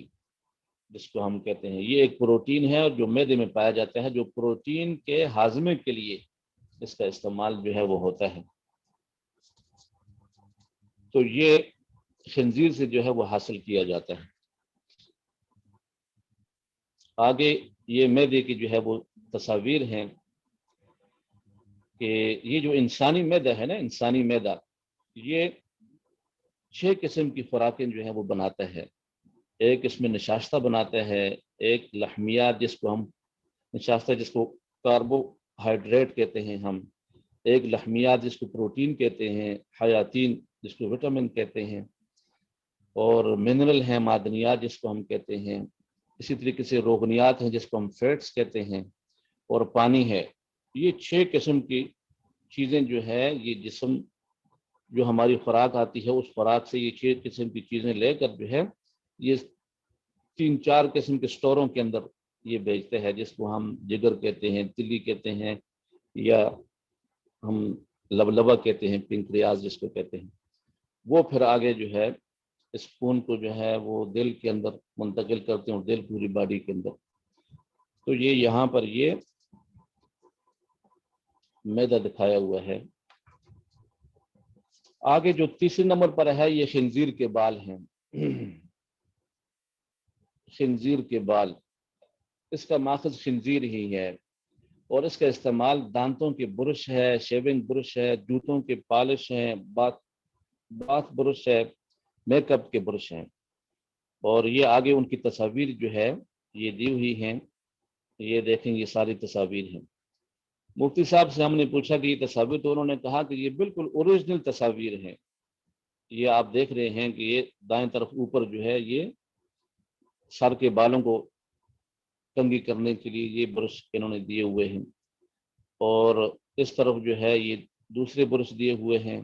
[SPEAKER 1] جس کو ہم کہتے ہیں، یہ ایک پروٹین ہے اور جو معدے میں پایا جاتا ہے، جو پروٹین کے ہاضمے کے لیے اس کا استعمال جو ہے وہ ہوتا ہے۔ تو یہ خنزیر سے جو ہے وہ حاصل کیا جاتا ہے۔ آگے یہ معدے کی جو ہے وہ تصاویر ہیں کہ یہ جو انسانی معدہ ہے نا، انسانی معدہ، یہ 6 قسم کی خوراکیں جو ہے وہ بناتا ہے۔ ایک اس میں نشاستہ بناتا ہے، ایک لحمیات جس کو ہم نشاستہ جس کو کاربوہائیڈریٹ کہتے ہیں ہم، ایک لحمیات جس کو پروٹین کہتے ہیں، حیاتین جس کو وٹامن کہتے ہیں، اور منرل ہیں معدنیات جس کو ہم کہتے ہیں، اسی طریقے سے روغنیات ہیں جس کو ہم فیٹس کہتے ہیں، اور پانی ہے۔ یہ 6 قسم کی چیزیں جو ہے یہ جسم جو ہماری خوراک آتی ہے اس خوراک سے یہ 6 قسم کی چیزیں لے کر جو ہے یہ 3-4 قسم کے سٹوروں کے اندر یہ بیچتے ہیں، جس کو ہم جگر کہتے ہیں، تلی کہتے ہیں، یا ہم لبلبا کہتے ہیں، پنکریاز جس کو کہتے ہیں۔ وہ پھر آگے جو ہے اس خون کو جو ہے وہ دل کے اندر منتقل کرتے ہیں، اور دل پوری باڈی کے اندر۔ تو یہ یہاں پر یہ میدہ دکھایا ہوا ہے۔ آگے جو تیسرے نمبر پر ہے یہ خنزیر کے بال ہیں۔ خنزیر کے بال، اس کا ماخذ خنزیر ہی ہے، اور اس کا استعمال دانتوں کے برش ہے، شیونگ برش ہے، جوتوں کے پالش ہیں، باتھ برش ہے، میک اپ کے برش ہیں۔ اور یہ آگے ان کی تصاویر جو ہے یہ دی ہوئی ہیں، یہ دیکھیں یہ ساری تصاویر ہیں۔ مفتی صاحب سے ہم نے پوچھا کہ یہ تصاویر، تو انہوں نے کہا کہ یہ بالکل اوریجنل تصاویر ہیں۔ یہ آپ دیکھ رہے ہیں کہ یہ دائیں طرف اوپر جو ہے یہ سر کے بالوں کو کنگھی کرنے کے لیے یہ برش انہوں نے دیے ہوئے ہیں، اور اس طرف جو ہے یہ دوسرے برش دیے ہوئے ہیں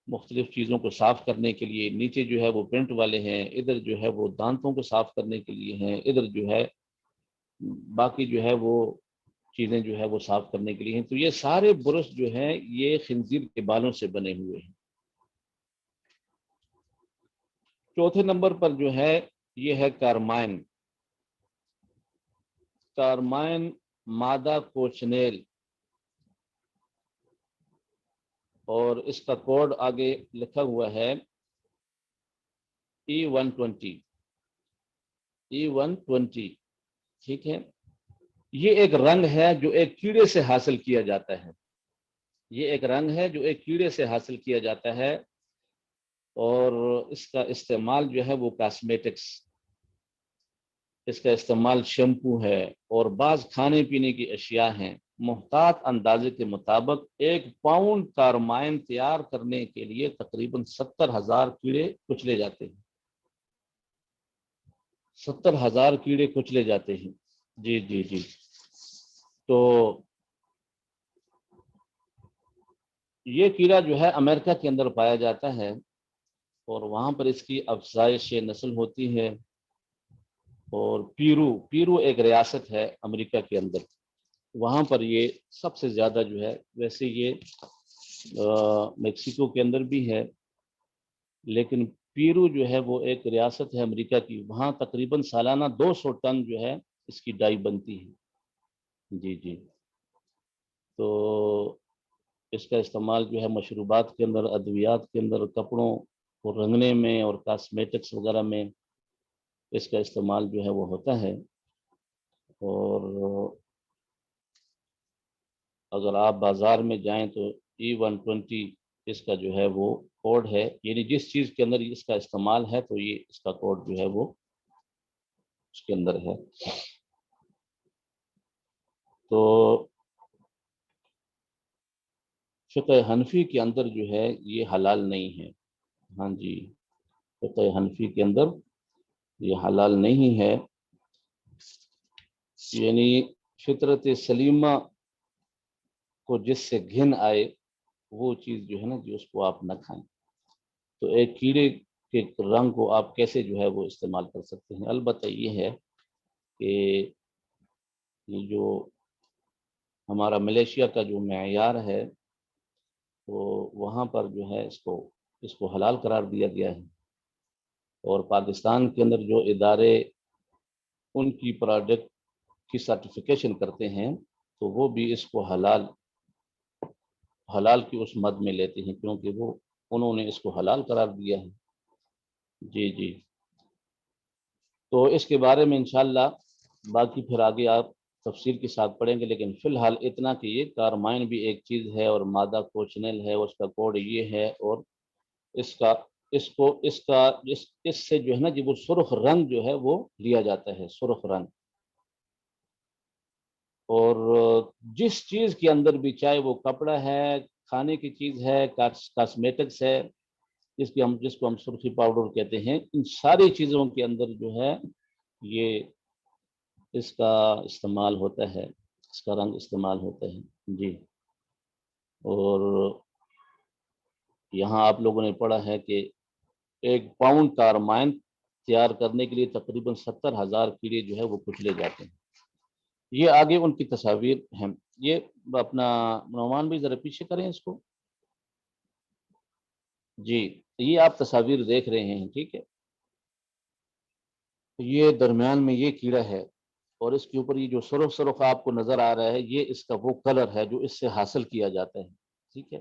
[SPEAKER 1] مختلف چیزوں کو صاف کرنے کے لیے۔ نیچے جو ہے وہ پرنٹ والے ہیں، ادھر جو ہے وہ دانتوں کو صاف کرنے کے لیے ہیں، ادھر جو ہے باقی جو ہے وہ چیزیں جو ہے وہ صاف کرنے کے لیے ہیں۔ تو یہ سارے برش جو ہیں یہ خنزیر کے بالوں سے بنے ہوئے ہیں۔ چوتھے نمبر پر جو ہے یہ ہے کارمائن۔ کارمائن مادہ کوچنیل، اور اس کا کوڈ آگے لکھا ہوا ہے E120 E120، ٹھیک ہے۔ یہ ایک رنگ ہے جو ایک کیڑے سے حاصل کیا جاتا ہے، یہ ایک رنگ ہے جو ایک کیڑے سے حاصل کیا جاتا ہے، اور اس کا استعمال جو ہے وہ کاسمیٹکس، اس کا استعمال شیمپو ہے اور بعض کھانے پینے کی اشیاء ہیں۔ محتاط اندازے کے مطابق 1 پاؤنڈ کارمائن تیار کرنے کے لیے تقریباً 70,000 کیڑے کچلے جاتے ہیں۔ 70,000 کیڑے کچلے جاتے ہیں۔ جی جی جی۔ تو یہ کیڑا جو ہے امریکہ کے اندر پایا جاتا ہے، اور وہاں پر اس کی افزائش نسل ہوتی ہے۔ اور پیرو ایک ریاست ہے امریکہ کے اندر، وہاں پر یہ سب سے زیادہ جو ہے، ویسے یہ میکسیکو کے اندر بھی ہے، لیکن پیرو جو ہے وہ ایک ریاست ہے امریکہ کی، وہاں تقریباً سالانہ 200 ٹن جو ہے اس کی ڈائی بنتی ہے۔ جی جی۔ تو اس کا استعمال جو ہے مشروبات کے اندر، ادویات کے اندر، کپڑوں کو رنگنے میں اور کاسمیٹکس وغیرہ میں اس کا استعمال جو ہے وہ ہوتا ہے۔ اور اگر آپ بازار میں جائیں تو E120 اس کا جو ہے وہ کوڈ ہے، یعنی جس چیز کے اندر اس کا استعمال ہے تو یہ اس کا کوڈ جو ہے وہ اس کے اندر ہے۔ تو فقہ حنفی کے اندر جو ہے یہ حلال نہیں ہے۔ ہاں جی، فقہ حنفی کے اندر یہ حلال نہیں ہے، یعنی فطرت سلیمہ کو جس سے گھن آئے وہ چیز جو ہے نا جو اس کو آپ نہ کھائیں۔ تو ایک کیڑے کے رنگ کو آپ کیسے جو ہے وہ استعمال کر سکتے ہیں؟ البتہ یہ ہے کہ یہ جو ہمارا ملیشیا کا جو معیار ہے تو وہاں پر جو ہے اس کو حلال قرار دیا گیا ہے، اور پاکستان کے اندر جو ادارے ان کی پروڈکٹ کی سرٹیفیکیشن کرتے ہیں تو وہ بھی اس کو حلال کی اس مد میں لیتے ہیں، کیونکہ وہ انہوں نے اس کو حلال قرار دیا ہے۔ جی جی۔ تو اس کے بارے میں انشاءاللہ باقی پھر آگے آپ تفصیل کے ساتھ پڑھیں گے، لیکن فی الحال اتنا کہ یہ کارمائن بھی ایک چیز ہے، اور مادہ کوچنل ہے، اس کا کوڈ یہ ہے، اور اس کا اس سے جو ہے نا جی وہ سرخ رنگ جو ہے وہ لیا جاتا ہے، سرخ رنگ۔ اور جس چیز کے اندر بھی، چاہے وہ کپڑا ہے، کھانے کی چیز ہے، کاسمیٹکس ہے، جس کو ہم سرخی پاؤڈر کہتے ہیں، ان ساری چیزوں کے اندر جو ہے یہ اس کا استعمال ہوتا ہے، اس کا رنگ استعمال ہوتا ہے جی۔ اور یہاں آپ لوگوں نے پڑھا ہے کہ 1 پاؤنڈ کارمائن تیار کرنے کے لیے تقریباً 70,000 کیڑے جو ہے وہ کچلے جاتے ہیں۔ یہ آگے ان کی تصاویر ہیں۔ یہ اپنا نعمان بھی ذرا پیچھے کریں اس کو جی۔ یہ آپ تصاویر دیکھ رہے ہیں، ٹھیک ہے۔ یہ درمیان میں یہ کیڑا ہے، اور اس کے اوپر یہ جو سرخ سرخ آپ کو نظر آ رہا ہے، یہ اس کا وہ کلر ہے جو اس سے حاصل کیا جاتا ہے، ٹھیک ہے۔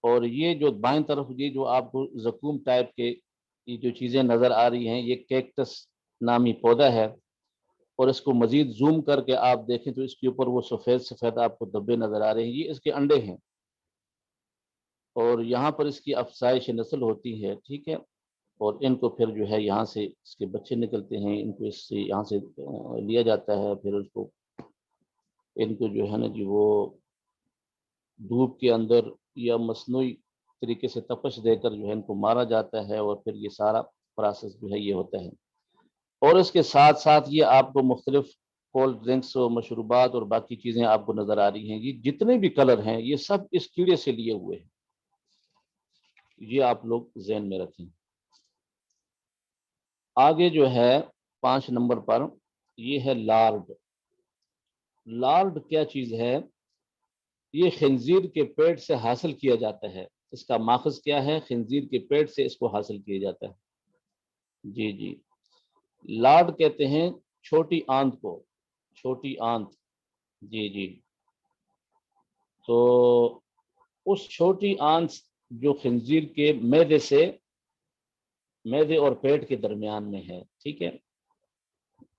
[SPEAKER 1] اور یہ جو بائیں طرف یہ جو آپ کو زکوم ٹائپ کے یہ جو چیزیں نظر آ رہی ہیں، یہ کیکٹس نامی پودا ہے، اور اس کو مزید زوم کر کے آپ دیکھیں تو اس کے اوپر وہ سفید سفید آپ کو دبے نظر آ رہے ہیں، یہ اس کے انڈے ہیں، اور یہاں پر اس کی افزائش نسل ہوتی ہے، ٹھیک ہے۔ اور ان کو پھر جو ہے یہاں سے اس کے بچے نکلتے ہیں، ان کو اس سے یہاں سے لیا جاتا ہے، پھر ان کو جو ہے نا جی وہ دھوپ کے اندر یا مصنوعی طریقے سے تپش دے کر جو ہے ان کو مارا جاتا ہے، اور پھر یہ سارا پروسیس جو ہے یہ ہوتا ہے۔ اور اس کے ساتھ ساتھ یہ آپ کو مختلف کولڈ ڈرنکس اور مشروبات اور باقی چیزیں آپ کو نظر آ رہی ہیں، یہ جتنے بھی کلر ہیں یہ سب اس کیڑے سے لیے ہوئے ہیں، یہ آپ لوگ ذہن میں رکھیں۔ آگے جو ہے 5 نمبر پر یہ ہے لارڈ۔ لارڈ کیا چیز ہے؟ یہ خنزیر کے پیٹ سے حاصل کیا جاتا ہے، اس کا ماخذ کیا ہے؟ خنزیر کے پیٹ سے اس کو حاصل کیا جاتا ہے جی جی۔ لارڈ کہتے ہیں چھوٹی آنت کو، چھوٹی آنت جی جی۔ تو اس چھوٹی آنت جو خنزیر کے معدے اور پیٹ کے درمیان میں ہے، ٹھیک ہے،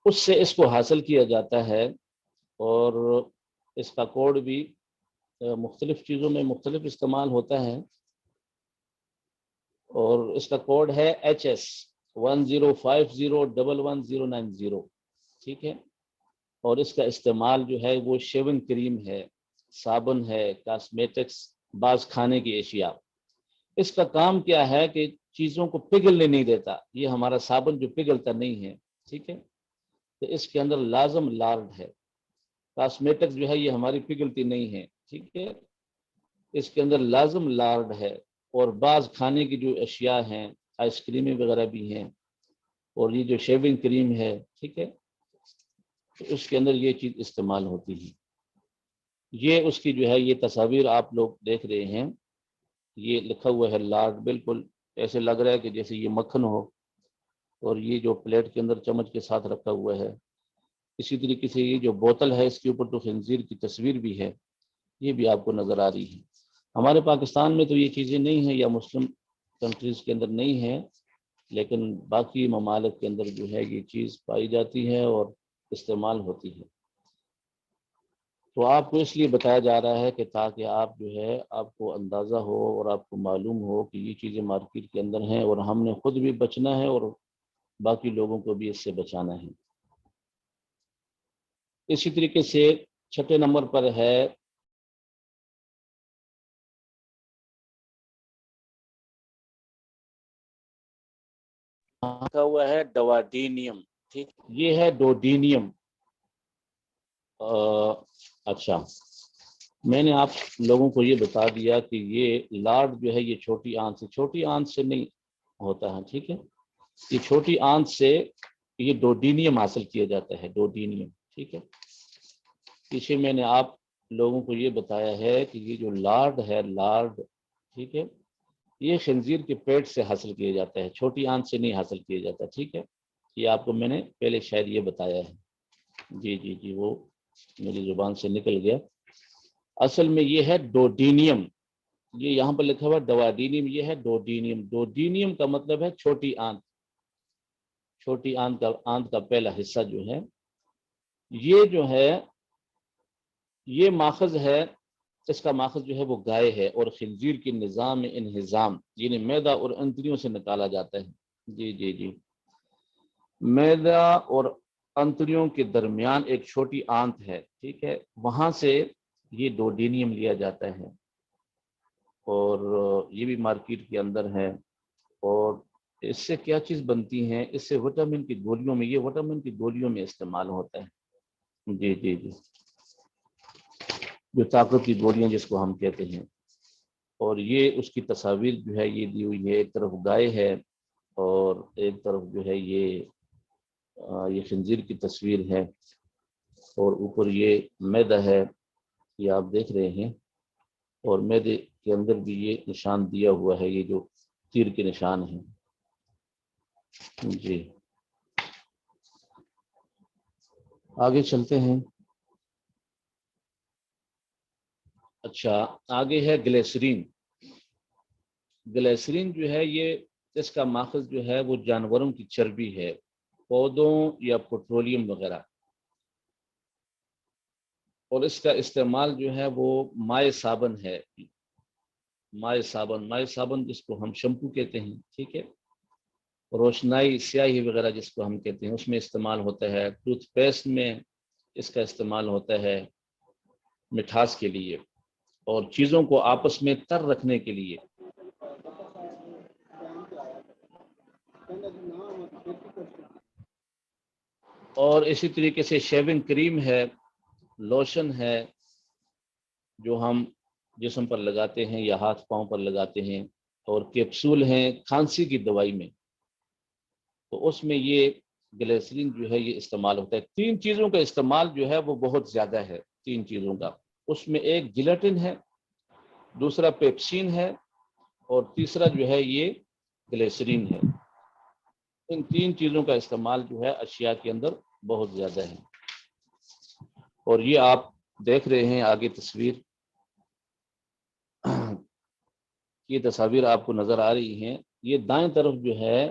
[SPEAKER 1] اس سے اس کو حاصل کیا جاتا ہے، اور اس کا کوڈ بھی مختلف چیزوں میں مختلف استعمال ہوتا ہے، اور اس کا کوڈ ہے HS1050111090، ٹھیک ہے۔ اور اس کا استعمال جو ہے وہ شیونگ کریم ہے، صابن ہے، کاسمیٹکس، بعض کھانے کی اشیاء۔ اس کا کام کیا ہے کہ چیزوں کو پگھلنے نہیں دیتا، یہ ہمارا صابن جو پگھلتا نہیں ہے، ٹھیک ہے، تو اس کے اندر لازم لارڈ ہے۔ کاسمیٹک جو ہے یہ ہماری پگھلتی نہیں ہے، ٹھیک ہے، اس کے اندر لازم لارڈ ہے۔ اور بعض کھانے کی جو اشیاء ہیں، آئس کریمیں وغیرہ بھی ہیں، اور یہ جو شیونگ کریم ہے، ٹھیک ہے، تو اس کے اندر یہ چیز استعمال ہوتی ہے۔ یہ اس کی جو ہے یہ تصاویر آپ لوگ دیکھ رہے ہیں، یہ لکھا ہوا ہے لارڈ، بالکل ایسے لگ رہا ہے کہ جیسے یہ مکھن ہو، اور یہ جو پلیٹ کے اندر چمچ کے ساتھ رکھا ہوا ہے، اسی طریقے سے یہ جو بوتل ہے اس کے اوپر تو خنزیر کی تصویر بھی ہے، یہ بھی آپ کو نظر آ رہی ہے۔ ہمارے پاکستان میں تو یہ چیزیں نہیں ہیں، یا مسلم کنٹریز کے اندر نہیں ہیں، لیکن باقی ممالک کے اندر جو ہے یہ چیز پائی جاتی ہے اور استعمال ہوتی ہے۔ تو آپ کو اس لیے بتایا جا رہا ہے کہ تاکہ آپ جو ہے آپ کو اندازہ ہو اور آپ کو معلوم ہو کہ یہ چیزیں مارکیٹ کے اندر ہیں، اور ہم نے خود بھی بچنا ہے اور باقی لوگوں کو بھی اس سے بچانا ہے۔ اسی طریقے سے 6 نمبر پر ہے لکھا ہوا ہے ڈواڈینیم، ٹھیک، یہ ہے ڈوڈینیم۔ اچھا، میں نے آپ لوگوں کو یہ بتا دیا کہ یہ لارڈ جو ہے یہ چھوٹی آنت سے نہیں ہوتا ہے، ٹھیک ہے، یہ چھوٹی آنت سے یہ ڈوڈینیم حاصل کیا جاتا ہے، ڈوڈینیم، ٹھیک ہے۔ پیچھے میں نے آپ لوگوں کو یہ بتایا ہے کہ یہ جو لارڈ ہے، لارڈ، ٹھیک ہے، یہ خنزیر کے پیٹ سے حاصل کیا جاتا ہے، چھوٹی آنت سے نہیں حاصل کیا جاتا، ٹھیک ہے۔ یہ آپ کو میں نے پہلے شاید یہ بتایا ہے جی جی جی، وہ میری زبان سے نکل گیا۔ اصل میں یہ ہے ڈوڈینیم، یہ یہاں پر لکھا ہوا ڈواڈینیم، یہ ہے ڈوڈینیم۔ ڈوڈینیم کا مطلب ہے چھوٹی آنت، چھوٹی آنت کا پہلا حصہ جو ہے، یہ جو ہے یہ ماخذ ہے اس کا ماخذ جو ہے وہ گائے ہے، اور خنزیر کی نظام انہضام یعنی میدا اور انتڑیوں سے نکالا جاتا ہے۔ جی جی جی، میدا اور انتڑیوں کے درمیان ایک چھوٹی آنت ہے، ٹھیک ہے، وہاں سے یہ ڈوڈینیم لیا جاتا ہے، اور یہ بھی مارکیٹ کے اندر ہے۔ اور اس سے کیا چیز بنتی ہیں؟ اس سے وٹامن کی گولیوں میں، یہ وٹامن کی گولیوں میں استعمال ہوتا ہے۔ جی جی جی، جو طاقت کی گولیاں جس کو ہم کہتے ہیں۔ اور یہ اس کی تصاویر جو ہے یہ دی ہوئی ہے، ایک طرف گائے ہے اور ایک طرف جو ہے یہ خنزیر کی تصویر ہے، اور اوپر یہ میدا ہے، یہ آپ دیکھ رہے ہیں، اور میدے کے اندر بھی یہ نشان دیا ہوا ہے، یہ جو تیر کے نشان ہیں۔ جی آگے چلتے ہیں۔ اچھا، آگے ہے گلیسرین۔ گلیسرین جو ہے یہ، اس کا ماخذ جو ہے وہ جانوروں کی چربی ہے، پودوں یا پیٹرولیم وغیرہ، اور اس کا استعمال جو ہے وہ مائع صابن ہے، مائع صابن جس کو ہم شیمپو کہتے ہیں، ٹھیک ہے، روشنائی سیاہی وغیرہ جس کو ہم کہتے ہیں اس میں استعمال ہوتا ہے، ٹوتھ پیسٹ میں اس کا استعمال ہوتا ہے مٹھاس کے لیے، اور چیزوں کو آپس میں تر رکھنے کے لیے۔ اور اسی طریقے سے شیونگ کریم ہے، لوشن ہے جو ہم جسم پر لگاتے ہیں یا ہاتھ پاؤں پر لگاتے ہیں، اور کیپسول ہیں کھانسی کی دوائی میں، تو اس میں یہ گلیسرین جو ہے یہ استعمال ہوتا ہے۔ تین چیزوں کا استعمال جو ہے وہ بہت زیادہ ہے، تین چیزوں کا، اس میں ایک جیلاٹن ہے، دوسرا پیپسین ہے، اور تیسرا جو ہے یہ گلیسرین ہے۔ ان تین چیزوں کا استعمال جو ہے اشیاء کے اندر بہت زیادہ ہے۔ اور یہ آپ دیکھ رہے ہیں آگے تصویر، یہ تصاویر آپ کو نظر آ رہی ہیں، یہ دائیں طرف جو ہے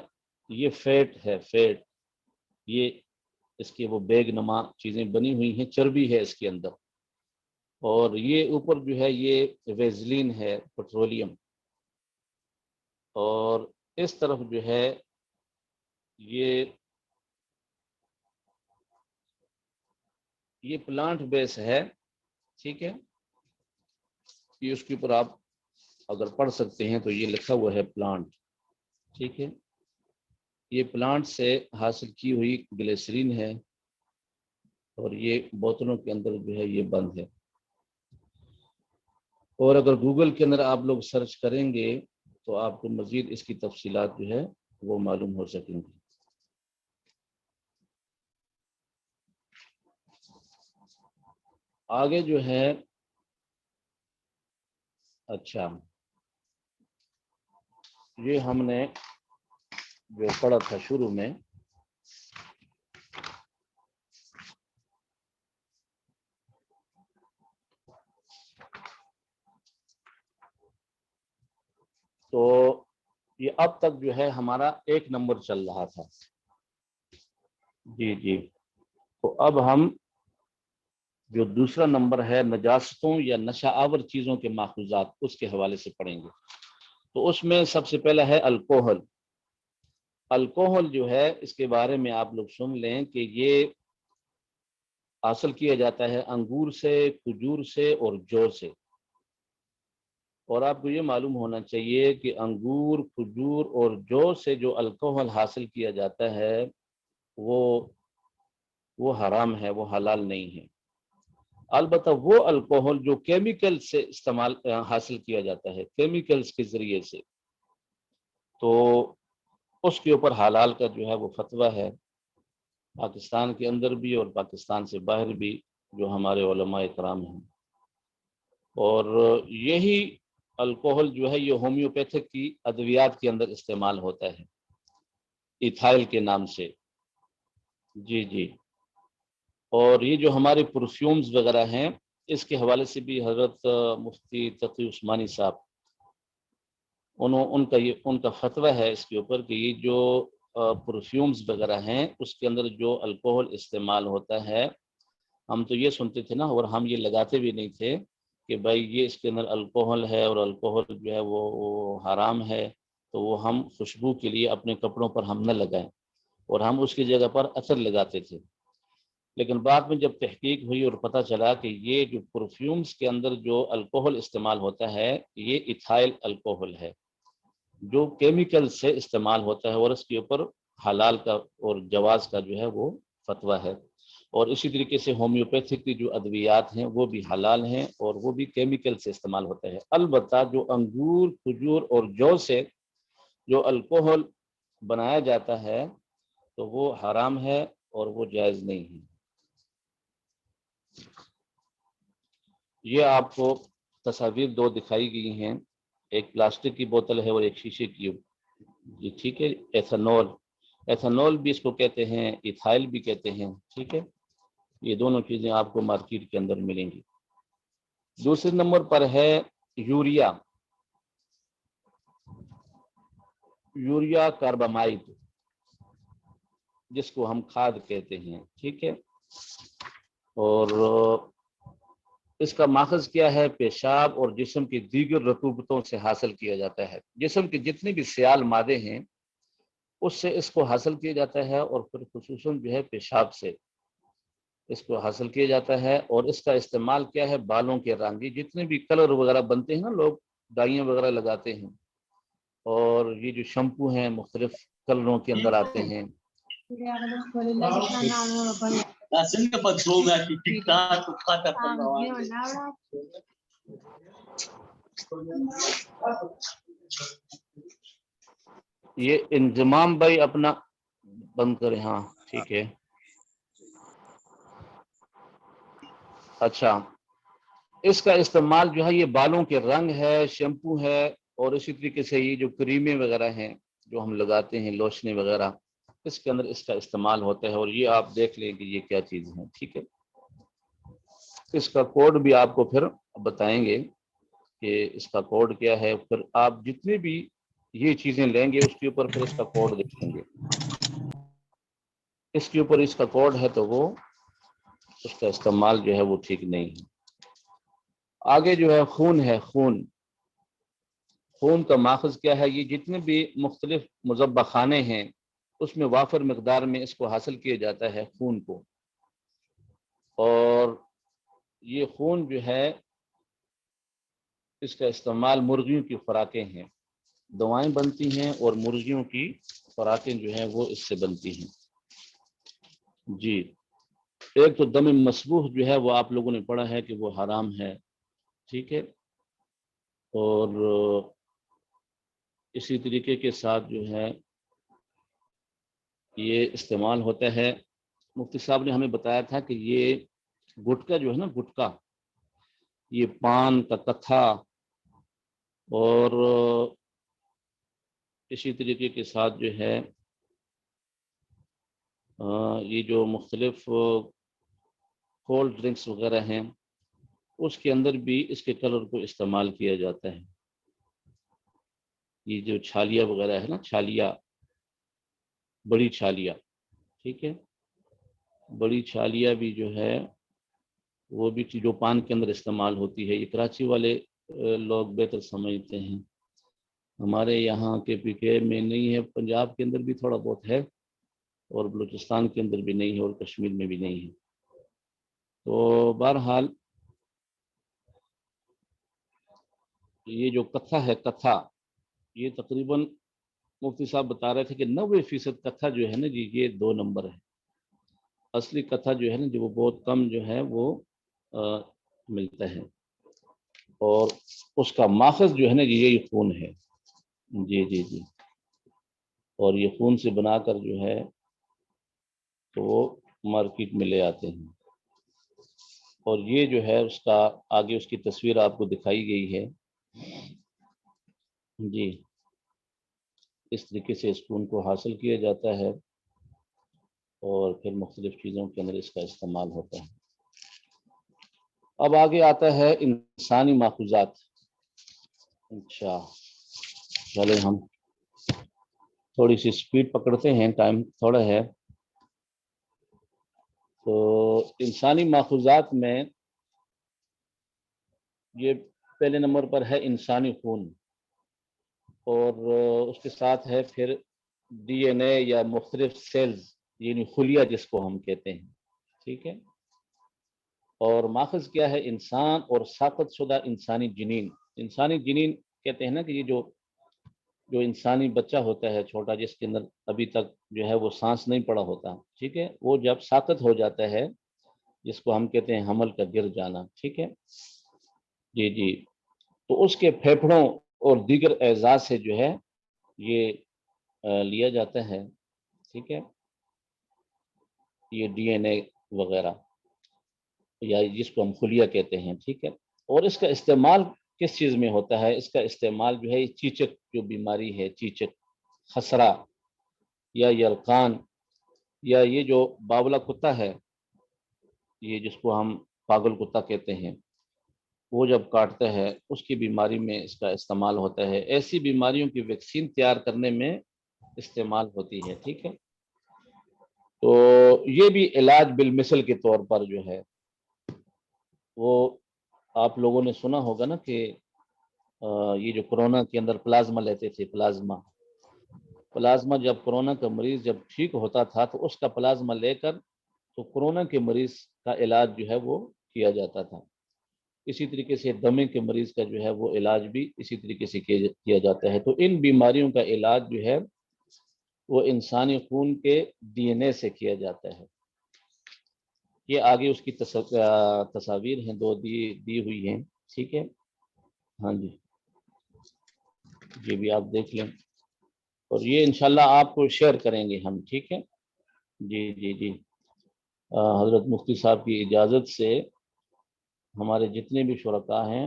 [SPEAKER 1] یہ فیٹ ہے، فیٹ، یہ اس کے وہ بیگ نما چیزیں بنی ہوئی ہیں، چربی ہے اس کے اندر، اور یہ اوپر جو ہے یہ ویزلین ہے، پیٹرولیم، اور اس طرف جو ہے یہ پلانٹ بیس ہے، ٹھیک ہے، یہ اس کے اوپر آپ اگر پڑھ سکتے ہیں تو یہ لکھا ہوا ہے پلانٹ، ٹھیک ہے، یہ پلانٹ سے حاصل کی ہوئی گلیسرین ہے، اور یہ بوتلوں کے اندر جو ہے یہ بند ہے۔ اور اگر گوگل کے اندر آپ لوگ سرچ کریں گے تو آپ کو مزید اس کی تفصیلات جو ہے وہ معلوم ہو سکیں گی۔ آگے جو ہے، اچھا، یہ ہم نے جو پڑھا تھا شروع میں، تو یہ اب تک جو ہے ہمارا 1 نمبر چل رہا تھا۔ جی جی، تو اب ہم جو دوسرا نمبر ہے نجاستوں یا نشہ آور چیزوں کے ماخوذات، اس کے حوالے سے پڑھیں گے۔ تو اس میں سب سے پہلا ہے الکوہل۔ الکوہل جو ہے اس کے بارے میں آپ لوگ سن لیں کہ یہ حاصل کیا جاتا ہے انگور سے، کھجور سے اور جو سے، اور آپ کو یہ معلوم ہونا چاہیے کہ انگور، کھجور اور جو سے جو الکوہل حاصل کیا جاتا ہے وہ حرام ہے، وہ حلال نہیں ہے۔ البتہ وہ الکوہل جو کیمیکل سے حاصل کیا جاتا ہے، کیمیکلز کے ذریعے سے، تو اس کے اوپر حلال کا جو ہے وہ فتویٰ ہے، پاکستان کے اندر بھی اور پاکستان سے باہر بھی جو ہمارے علماء کرام ہیں۔ اور یہی الکوہل جو ہے یہ ہومیوپیتھک کی ادویات کے اندر استعمال ہوتا ہے، ایتھائل کے نام سے۔ جی جی، اور یہ جو ہمارے پرفیومز وغیرہ ہیں، اس کے حوالے سے بھی حضرت مفتی تقی عثمانی صاحب ان کا فتویٰ ہے اس کے اوپر کہ یہ جو پرفیومز وغیرہ ہیں اس کے اندر جو الکوہل استعمال ہوتا ہے، ہم تو یہ سنتے تھے نا، اور ہم یہ لگاتے بھی نہیں تھے کہ بھائی یہ اس کے اندر الکوہل ہے اور الکوہل جو ہے وہ حرام ہے، تو وہ ہم خوشبو کے لیے اپنے کپڑوں پر ہم نہ لگائیں، اور ہم اس کی جگہ پر عطر لگاتے تھے۔ لیکن بعد میں جب تحقیق ہوئی اور پتہ چلا کہ یہ جو پرفیومز کے اندر جو الکوہل استعمال ہوتا ہے یہ ایتھائل الکوہل ہے، جو کیمیکل سے استعمال ہوتا ہے، اور اس کے اوپر حلال کا اور جواز کا جو ہے وہ فتویٰ ہے۔ اور اسی طریقے سے ہومیوپیتھک کی جو ادویات ہیں وہ بھی حلال ہیں، اور وہ بھی کیمیکل سے استعمال ہوتا ہے۔ البتہ جو انگور، کھجور اور جو سے جو الکوہل بنایا جاتا ہے تو وہ حرام ہے اور وہ جائز نہیں ہے۔ یہ آپ کو تصاویر دو دکھائی گئی ہیں، ایک پلاسٹک کی بوتل ہے اور ایک شیشے کی، یہ ٹھیک ہے۔ ایتھنول، ایتھنول بھی اس کو کہتے ہیں، ایتھائل بھی کہتے ہیں، ٹھیک ہے۔ یہ دونوں چیزیں آپ کو مارکیٹ کے اندر ملیں گی۔ دوسرے نمبر پر ہے یوریا، یوریا کاربامائڈ، جس کو ہم کھاد کہتے ہیں، ٹھیک ہے۔ اور اس کا ماخذ کیا ہے؟ پیشاب اور جسم کی دیگر رطوبتوں سے حاصل کیا جاتا ہے۔ جسم کے جتنے بھی سیال مادے ہیں اس سے اس کو حاصل کیا جاتا ہے، اور پھر خصوصاً جو ہے پیشاب سے اس کو حاصل کیا جاتا ہے۔ اور اس کا استعمال کیا ہے؟ بالوں کے رنگ، جتنے بھی کلر وغیرہ بنتے ہیں نا، لوگ ڈائیاں وغیرہ لگاتے ہیں، اور یہ جو شیمپو ہیں مختلف کلروں کے اندر آتے ہیں۔ یہ انضمام بھائی اپنا بند کریں، ہاں ٹھیک ہے۔ اچھا، اس کا استعمال جو ہے یہ بالوں کے رنگ ہے، شیمپو ہے، اور اسی طریقے سے یہ جو کریمیں وغیرہ ہیں جو ہم لگاتے ہیں، لوشنیں وغیرہ، اس کے اندر اس کا استعمال ہوتا ہے۔ اور یہ آپ دیکھ لیں کہ یہ کیا چیز ہے، ٹھیک ہے۔ اس کا کوڈ بھی آپ کو پھر بتائیں گے کہ اس کا کوڈ کیا ہے، پھر آپ جتنے بھی یہ چیزیں لیں گے اس کے اوپر پھر اس کا کوڈ دیکھیں گے۔ اس کے اوپر اس کا کوڈ ہے تو وہ اس کا استعمال جو ہے وہ ٹھیک نہیں ہے۔ آگے جو ہے خون ہے، خون، خون کا ماخذ کیا ہے؟ یہ جتنے بھی مختلف مذبح خانے ہیں اس میں وافر مقدار میں اس کو حاصل کیا جاتا ہے، خون کو۔ اور یہ خون جو ہے اس کا استعمال مرغیوں کی خوراکیں ہیں، دوائیں بنتی ہیں، اور مرغیوں کی خوراکیں جو ہیں وہ اس سے بنتی ہیں۔ جی، ایک تو دم مسبوح جو ہے وہ آپ لوگوں نے پڑھا ہے کہ وہ حرام ہے، ٹھیک ہے۔ اور اسی طریقے کے ساتھ جو ہے یہ استعمال ہوتا ہے، مفتی صاحب نے ہمیں بتایا تھا کہ یہ گٹکا جو ہے نا، گٹکا، یہ پان کا کتھا، اور اسی طریقے کے ساتھ جو ہے یہ جو مختلف کولڈ ڈرنکس وغیرہ ہیں اس کے اندر بھی اس کے کلر کو استعمال کیا جاتا ہے۔ یہ جو چھالیاں وغیرہ ہے نا، چھالیاں، بڑی چھالیاں، ٹھیک ہے، بڑی چھالیاں بھی جو ہے وہ بھی جو پان کے اندر استعمال ہوتی ہے۔ یہ کراچی والے لوگ بہتر سمجھتے ہیں، ہمارے یہاں کے پی کے میں نہیں ہے، پنجاب کے اندر بھی تھوڑا بہت ہے، اور بلوچستان کے اندر بھی نہیں ہے، اور کشمیر میں بھی نہیں ہے۔ تو بہرحال یہ جو کتھا ہے، کتھا، یہ تقریباً مفتی صاحب بتا رہے تھے کہ 90% کتھا جو ہے نا جی، یہ 2 نمبر ہے۔ اصلی کتھا جو ہے نا جو وہ بہت کم جو ہے وہ ملتا ہے، اور اس کا ماخذ جو ہے نا یہ خون ہے، جی جی جی، اور یہ خون سے بنا کر جو ہے تو وہ مارکیٹ میں لے آتے ہیں۔ اور یہ جو ہے اس کا آگے اس کی تصویر آپ کو دکھائی گئی ہے، جی، اس طریقے سے اس خون کو حاصل کیا جاتا ہے، اور پھر مختلف چیزوں کے اندر اس کا استعمال ہوتا ہے۔ اب آگے آتا ہے انسانی ماخوذات۔ اچھا، چلے ہم تھوڑی سی سپیڈ پکڑتے ہیں، ٹائم تھوڑا ہے۔ تو انسانی ماخوذات میں یہ پہلے نمبر پر ہے انسانی خون، اور اس کے ساتھ ہے پھر ڈی این اے یا مختلف سیلز، یعنی خلیہ جس کو ہم کہتے ہیں، ٹھیک ہے۔ اور ماخذ کیا ہے؟ انسان اور ساقط شدہ انسانی جنین۔ انسانی جنین کہتے ہیں نا کہ یہ جو انسانی بچہ ہوتا ہے چھوٹا، جس کے اندر ابھی تک جو ہے وہ سانس نہیں پڑا ہوتا، ٹھیک ہے، وہ جب ساقط ہو جاتا ہے، جس کو ہم کہتے ہیں حمل کا گر جانا، ٹھیک ہے جی جی، تو اس کے پھیپھڑوں اور دیگر اعضاء سے جو ہے یہ لیا جاتا ہے، ٹھیک ہے، یہ ڈی این اے وغیرہ، یا جس کو ہم خلیہ کہتے ہیں، ٹھیک ہے۔ اور اس کا استعمال کس چیز میں ہوتا ہے؟ اس کا استعمال جو ہے چیچک جو بیماری ہے، چیچک، خسرہ یا یلقان، یا یہ جو باولا کتا ہے، یہ جس کو ہم پاگل کتا کہتے ہیں، وہ جب کاٹتا ہے اس کی بیماری میں اس کا استعمال ہوتا ہے۔ ایسی بیماریوں کی ویکسین تیار کرنے میں استعمال ہوتی ہے، ٹھیک ہے۔ تو یہ بھی علاج بالمثل کے طور پر جو ہے وہ آپ لوگوں نے سنا ہوگا نا کہ یہ جو کرونا کے اندر پلازما لیتے تھے، پلازما جب کرونا کا مریض جب ٹھیک ہوتا تھا تو اس کا پلازما لے کر تو کرونا کے مریض کا علاج جو ہے وہ کیا جاتا تھا۔ اسی طریقے سے دمے کے مریض کا جو ہے وہ علاج بھی اسی طریقے سے کیا جاتا ہے۔ تو ان بیماریوں کا علاج جو ہے وہ انسانی خون کے ڈی این اے سے کیا جاتا ہے۔ یہ آگے اس کی تصاویر ہیں، دو دی ہوئی ہیں، ٹھیک ہے، ہاں جی، یہ بھی آپ دیکھ لیں، اور یہ انشاءاللہ آپ کو شیئر کریں گے ہم، ٹھیک ہے جی جی جی، حضرت مفتی صاحب کی اجازت سے ہمارے جتنے بھی شرکاء ہیں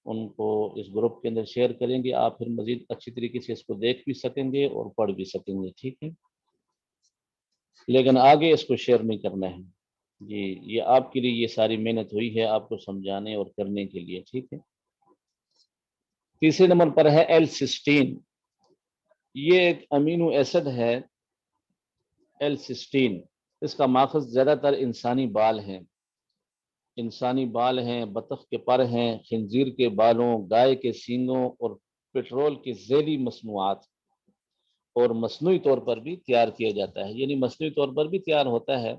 [SPEAKER 1] ان کو اس گروپ کے اندر شیئر کریں گے، آپ پھر مزید اچھی طریقے سے اس کو دیکھ بھی سکیں گے اور پڑھ بھی سکیں گے، ٹھیک ہے، لیکن آگے اس کو شیئر نہیں کرنا ہے جی، یہ آپ کے لیے یہ ساری محنت ہوئی ہے آپ کو سمجھانے اور کرنے کے لیے، ٹھیک ہے۔ تیسرے نمبر پر ہے ایل سسٹین، یہ ایک امینو ایسڈ ہے، ایل سسٹین، اس کا ماخذ زیادہ تر انسانی بال ہیں، بطخ کے پر ہیں، خنزیر کے بالوں، گائے کے سینگوں اور پیٹرول کے ذیلی مصنوعات، اور مصنوعی طور پر بھی تیار کیا جاتا ہے، یعنی مصنوعی طور پر بھی تیار ہوتا ہے،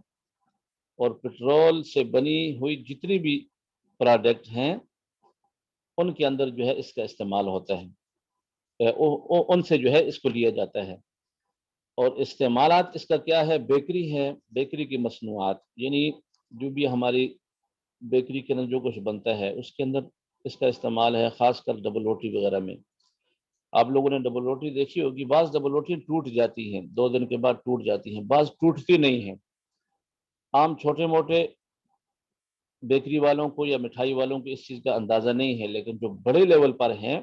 [SPEAKER 1] اور پیٹرول سے بنی ہوئی جتنی بھی پروڈکٹ ہیں ان کے اندر جو ہے اس کا استعمال ہوتا ہے، ان سے جو ہے اس کو لیا جاتا ہے۔ اور استعمالات اس کا کیا ہے؟ بیکری کی مصنوعات، یعنی جو بھی ہماری بیکری کے اندر جو کچھ بنتا ہے اس کے اندر اس کا استعمال ہے، خاص کر ڈبل روٹی وغیرہ میں۔ آپ لوگوں نے ڈبل روٹی دیکھی ہوگی، بعض ڈبل روٹی ٹوٹ جاتی ہیں، 2 دن کے بعد ٹوٹ جاتی ہیں، بعض ٹوٹتی نہیں ہیں۔ عام چھوٹے موٹے بیکری والوں کو یا مٹھائی والوں کو اس چیز کا اندازہ نہیں ہے، لیکن جو بڑے لیول پر ہیں،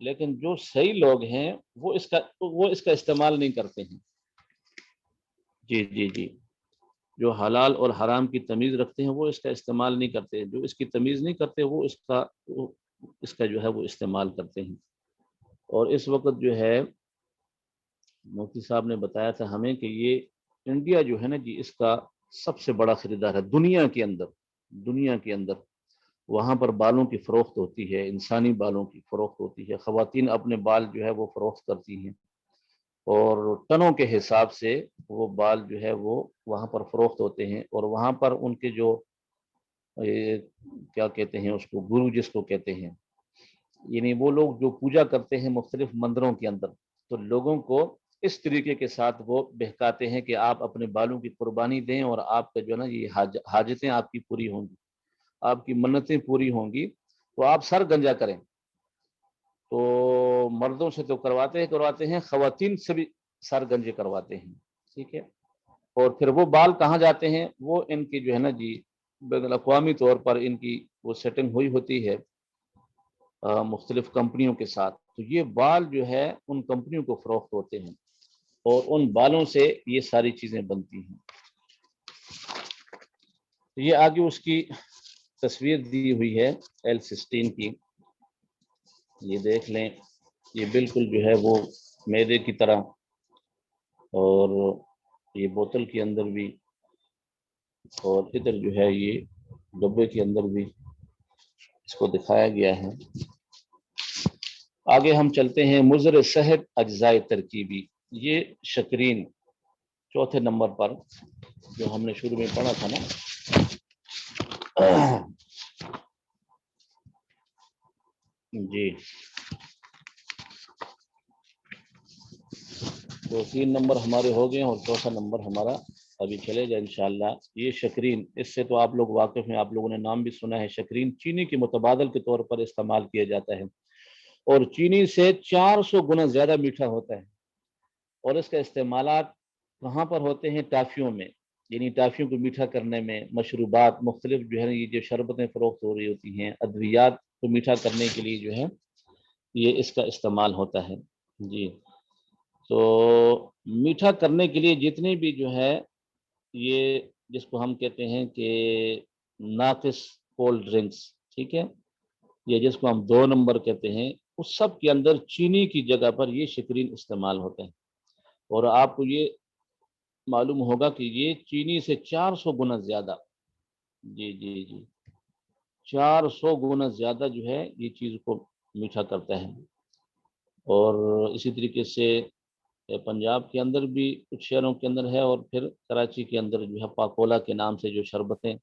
[SPEAKER 1] لیکن جو صحیح لوگ ہیں وہ اس کا استعمال نہیں کرتے ہیں، جی جی جی، جو حلال اور حرام کی تمیز رکھتے ہیں وہ اس کا استعمال نہیں کرتے، جو اس کی تمیز نہیں کرتے وہ اس کا جو ہے وہ استعمال کرتے ہیں۔ اور اس وقت جو ہے مفتی صاحب نے بتایا تھا ہمیں کہ یہ انڈیا جو ہے نا جی، اس کا سب سے بڑا خریدار ہے دنیا کے اندر۔ وہاں پر بالوں کی فروخت ہوتی ہے، انسانی بالوں کی فروخت ہوتی ہے، خواتین اپنے بال جو ہے وہ فروخت کرتی ہیں، اور ٹنوں کے حساب سے وہ بال جو ہے وہ وہاں پر فروخت ہوتے ہیں، اور وہاں پر ان کے جو کیا کہتے ہیں اس کو، گرو جس کو کہتے ہیں، یعنی وہ لوگ جو پوجا کرتے ہیں مختلف مندروں کے اندر، تو لوگوں کو اس طریقے کے ساتھ وہ بہکاتے ہیں کہ آپ اپنے بالوں کی قربانی دیں اور آپ کا جو ہے نا یہ حاجتیں آپ کی پوری ہوں گی، آپ کی منتیں پوری ہوں گی، تو آپ سر گنجا کریں۔ تو مردوں سے تو کرواتے ہیں، خواتین سے بھی سر گنجے کرواتے ہیں، ٹھیک ہے۔ اور پھر وہ بال کہاں جاتے ہیں؟ وہ ان کی جو ہے نا جی بین الاقوامی طور پر ان کی وہ سیٹنگ ہوئی ہوتی ہے مختلف کمپنیوں کے ساتھ، تو یہ بال جو ہے ان کمپنیوں کو فروخت ہوتے ہیں، اور ان بالوں سے یہ ساری چیزیں بنتی ہیں۔ یہ آگے اس کی تصویر دی ہوئی ہے ایل سسٹین کی، یہ دیکھ لیں، یہ بالکل جو ہے وہ میدے کی طرح، اور یہ بوتل کے اندر بھی، اور ادھر جو ہے یہ ڈبے کے اندر بھی اس کو دکھایا گیا ہے۔ آگے ہم چلتے ہیں مضر صحت اجزائے ترکیبی، یہ شکرین چوتھے نمبر پر جو ہم نے شروع میں پڑھا تھا نا، جی تو 3 نمبر ہمارے ہو گئے اور چوتھا نمبر ہمارا ابھی چلے گا انشاءاللہ۔ یہ شکرین، اس سے تو آپ لوگ واقف ہیں، آپ لوگوں نے نام بھی سنا ہے۔ شکرین چینی کے متبادل کے طور پر استعمال کیا جاتا ہے اور چینی سے 400 گنا زیادہ میٹھا ہوتا ہے، اور اس کا استعمالات کہاں پر ہوتے ہیں؟ ٹافیوں میں، یعنی ٹافیوں کو میٹھا کرنے میں، مشروبات مختلف جو ہے یہ جو شربتیں فروخت ہو رہی ہوتی ہیں، ادویات کو میٹھا کرنے کے لیے جو ہے یہ اس کا استعمال ہوتا ہے۔ جی تو میٹھا کرنے کے لیے جتنے بھی جو ہے یہ جس کو ہم کہتے ہیں کہ ناقص کولڈ ڈرنکس، ٹھیک ہے، یہ جس کو ہم 2 نمبر کہتے ہیں، اس سب کے اندر چینی کی جگہ پر یہ شکرین استعمال ہوتا ہے، اور آپ کو یہ معلوم ہوگا کہ یہ چینی سے 400 گنا زیادہ، جی جی جی 400 گنا زیادہ جو ہے یہ چیز کو میٹھا کرتا ہے۔ اور اسی طریقے سے پنجاب کے اندر بھی کچھ شہروں کے اندر ہے، اور پھر کراچی کے اندر جو ہے پاکولا کے نام سے جو شربتیں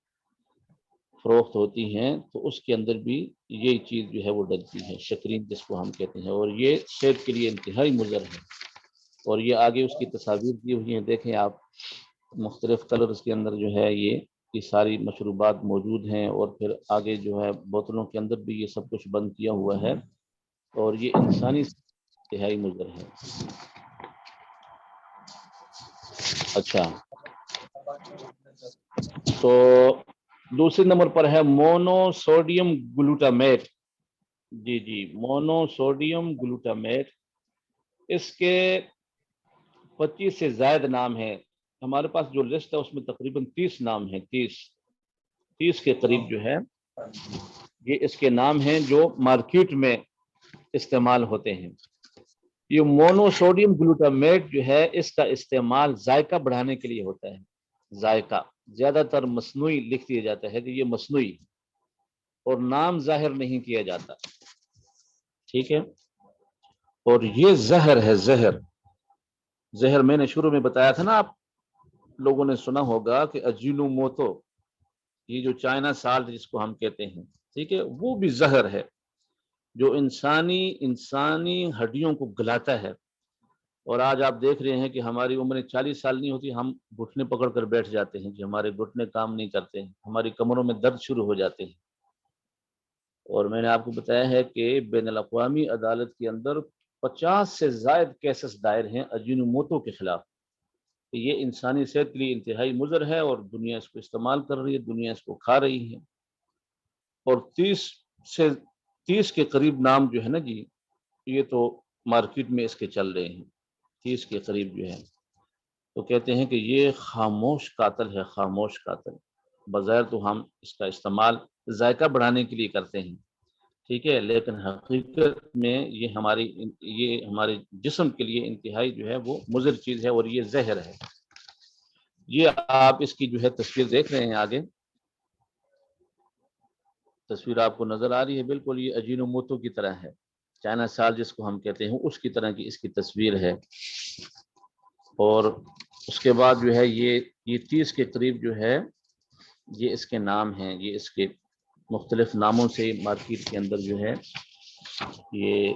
[SPEAKER 1] فروخت ہوتی ہیں تو اس کے اندر بھی یہ چیز جو ہے وہ ڈلتی ہے، شکرین جس کو ہم کہتے ہیں، اور یہ صحت کے لیے انتہائی مضر ہے۔ اور یہ آگے اس کی تصاویر دی ہوئی ہیں، دیکھیں آپ، مختلف کلرز کے اندر جو ہے یہ ساری مشروبات موجود ہیں، اور پھر آگے جو ہے بوتلوں کے اندر بھی یہ سب کچھ بند کیا ہوا ہے، اور یہ انسانی انتہائی مضر ہے۔ اچھا، تو دوسرے نمبر پر ہے مونو سوڈیم گلوٹامیٹ، جی جی مونو سوڈیم گلوٹامیٹ، اس کے 25 سے زائد نام ہیں، ہمارے پاس جو لسٹ ہے اس میں تقریباً 30 نام ہیں، 30 کے قریب جو ہے یہ اس کے نام ہیں جو مارکیٹ میں استعمال ہوتے ہیں۔ یہ مونو سوڈیم گلوٹامیٹ جو ہے اس کا استعمال ذائقہ بڑھانے کے لیے ہوتا ہے، ذائقہ زیادہ تر مصنوعی لکھ دیا جاتا ہے کہ یہ مصنوعی، اور نام ظاہر نہیں کیا جاتا، ٹھیک ہے، اور یہ زہر ہے، زہر میں نے شروع میں بتایا تھا نا، آپ لوگوں نے سنا ہوگا کہ اجینو موتو، یہ جو چائنا سالٹ جس کو ہم کہتے ہیں، ٹھیک ہے، وہ بھی زہر ہے جو انسانی ہڈیوں کو گلاتا ہے۔ اور آج آپ دیکھ رہے ہیں کہ ہماری عمریں 40 سال نہیں ہوتی، ہم گھٹنے پکڑ کر بیٹھ جاتے ہیں کہ ہمارے گھٹنے کام نہیں کرتے ہیں، ہماری کمروں میں درد شروع ہو جاتے ہیں۔ اور میں نے آپ کو بتایا ہے کہ بین الاقوامی عدالت کے اندر 50 سے زائد کیسز دائر ہیں اجینوموتو کے خلاف، کہ یہ انسانی صحت کے لیے انتہائی مضر ہے، اور دنیا اس کو استعمال کر رہی ہے، دنیا اس کو کھا رہی ہے، اور 30 کے قریب نام جو ہے نا جی، یہ تو مارکیٹ میں اس کے چل رہے ہیں، 30 کے قریب جو ہے، تو کہتے ہیں کہ یہ خاموش قاتل ہے، خاموش قاتل۔ بظاہر تو ہم اس کا استعمال ذائقہ بڑھانے کے لیے کرتے ہیں، ٹھیک ہے، لیکن حقیقت میں یہ ہمارے جسم کے لیے انتہائی جو ہے وہ مضر چیز ہے، اور یہ زہر ہے۔ یہ آپ اس کی جو ہے تصویر دیکھ رہے ہیں، آگے تصویر آپ کو نظر آ رہی ہے، بالکل یہ اجینوموتو کی طرح ہے، چائنا سال جس کو ہم کہتے ہیں اس کی طرح کی اس کی تصویر ہے۔ اور اس کے بعد جو ہے یہ 30 کے قریب جو ہے یہ اس کے نام ہیں، یہ اس کے مختلف ناموں سے مارکیٹ کے اندر جو ہے یہ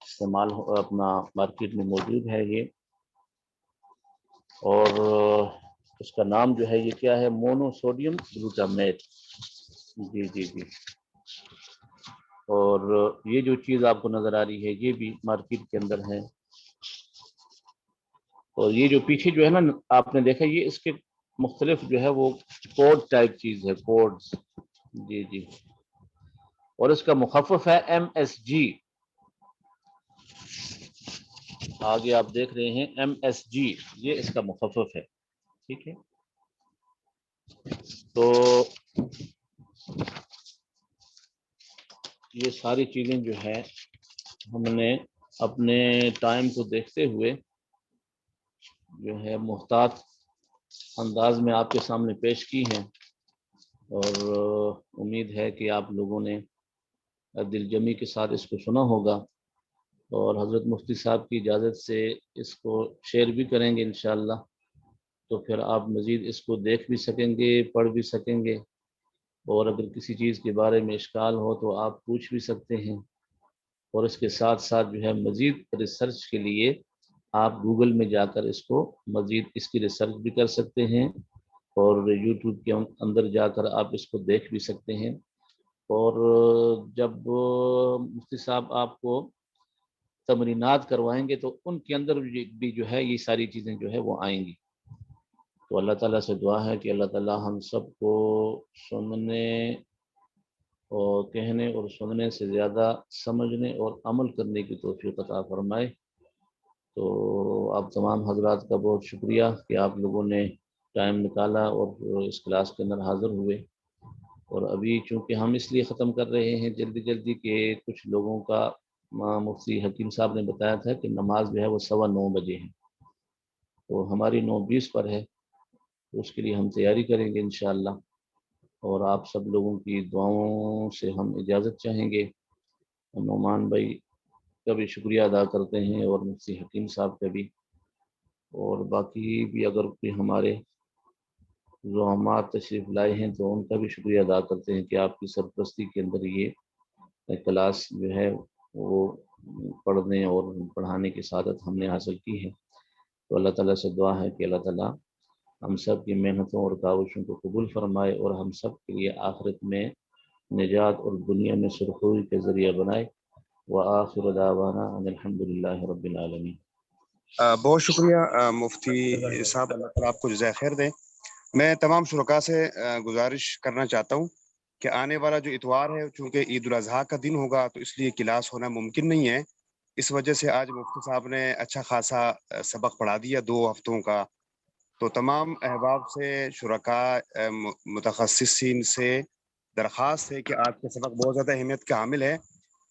[SPEAKER 1] استعمال اپنا مارکیٹ میں موجود ہے یہ، اور اس کا نام جو ہے یہ کیا ہے؟ مونو سوڈیم گلوٹامیٹ، جی جی جی۔ اور یہ جو چیز آپ کو نظر آ رہی ہے یہ بھی مارکیٹ کے اندر ہے، اور یہ جو پیچھے جو ہے نا آپ نے دیکھا، یہ اس کے مختلف جو ہے وہ کوڈ ٹائپ چیز ہے، کوڈ، جی جی، اور اس کا مخفف ہے MSG، آگے آپ دیکھ رہے ہیں MSG، یہ اس کا مخفف ہے، ٹھیک ہے۔ تو یہ ساری چیزیں جو ہے ہم نے اپنے ٹائم کو دیکھتے ہوئے جو ہے محتاط انداز میں آپ کے سامنے پیش کی ہیں، اور امید ہے کہ آپ لوگوں نے دل جمی کے ساتھ اس کو سنا ہوگا، اور حضرت مفتی صاحب کی اجازت سے اس کو شیئر بھی کریں گے انشاءاللہ، تو پھر آپ مزید اس کو دیکھ بھی سکیں گے، پڑھ بھی سکیں گے، اور اگر کسی چیز کے بارے میں اشکال ہو تو آپ پوچھ بھی سکتے ہیں، اور اس کے ساتھ ساتھ جو ہے مزید ریسرچ کے لیے آپ گوگل میں جا کر اس کو مزید اس کی ریسرچ بھی کر سکتے ہیں، اور یوٹیوب کے اندر جا کر آپ اس کو دیکھ بھی سکتے ہیں، اور جب مفتی صاحب آپ کو تمرینات کروائیں گے تو ان کے اندر بھی جو ہے یہ ساری چیزیں جو ہے وہ آئیں گی۔ تو اللہ تعالیٰ سے دعا ہے کہ اللہ تعالیٰ ہم سب کو سننے اور کہنے اور سننے سے زیادہ سمجھنے اور عمل کرنے کی توفیق عطا فرمائے۔ تو آپ تمام حضرات کا بہت شکریہ کہ آپ لوگوں نے ٹائم نکالا اور اس کلاس کے اندر حاضر ہوئے، اور ابھی چونکہ ہم اس لیے ختم کر رہے ہیں جلدی جلدی کہ کچھ لوگوں کا مفتی حکیم صاحب نے بتایا تھا کہ نماز جو ہے وہ 9:15 بجے ہے، تو ہماری 9:20 پر ہے، تو اس کے لیے ہم تیاری کریں گے انشاءاللہ، اور آپ سب لوگوں کی دعاؤں سے ہم اجازت چاہیں گے۔ نعمان بھائی کا بھی شکریہ ادا کرتے ہیں، اور مفتی حکیم صاحب کا بھی، اور باقی بھی اگر کوئی ہمارے زعماء تشریف لائے ہیں تو ان کا بھی شکریہ ادا کرتے ہیں کہ آپ کی سرپرستی کے اندر یہ کلاس جو ہے وہ پڑھنے اور پڑھانے کی سعادت ہم نے حاصل کی ہے۔ تو اللہ تعالیٰ سے دعا ہے کہ اللہ تعالیٰ ہم سب کی محنتوں اور کاوشوں کو قبول فرمائے، اور ہم سب کے لیے آخرت میں نجات اور دنیا میں سرخروئی کے ذریعہ بنائے۔ وآخر دعوانا ان الحمد للہ رب العالمین۔
[SPEAKER 2] بہت شکریہ مفتی صاحب، اللہ تعالیٰ آپ کو جزائے خیر دے۔ میں تمام شرکاء سے گزارش کرنا چاہتا ہوں کہ آنے والا جو اتوار ہے، چونکہ عید الاضحیٰ کا دن ہوگا تو اس لیے کلاس ہونا ممکن نہیں ہے، اس وجہ سے آج مفتی صاحب نے اچھا خاصا سبق پڑھا دیا 2 ہفتوں کا۔ تو تمام احباب سے، شرکاء، متخصصین سے درخواست ہے کہ آج کا سبق بہت زیادہ اہمیت کا حامل ہے،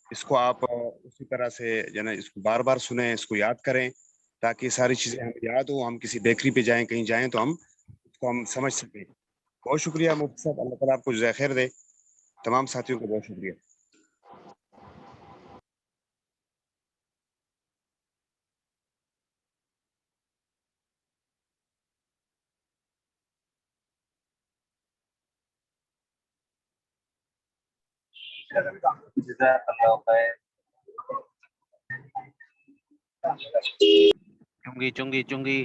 [SPEAKER 2] اس کو آپ اسی طرح سے جو ہے اس کو بار بار سنیں، اس کو یاد کریں، تاکہ ساری چیزیں ہمیں یاد ہوں، ہم کسی بیکری پہ جائیں، کہیں جائیں تو ہم اس کو ہم سمجھ سکیں۔ بہت شکریہ مفتی صاحب، اللہ تعالیٰ آپ کو جزائے خیر دے۔ تمام ساتھیوں کو بہت شکریہ۔
[SPEAKER 3] چنگی چنگی چنگی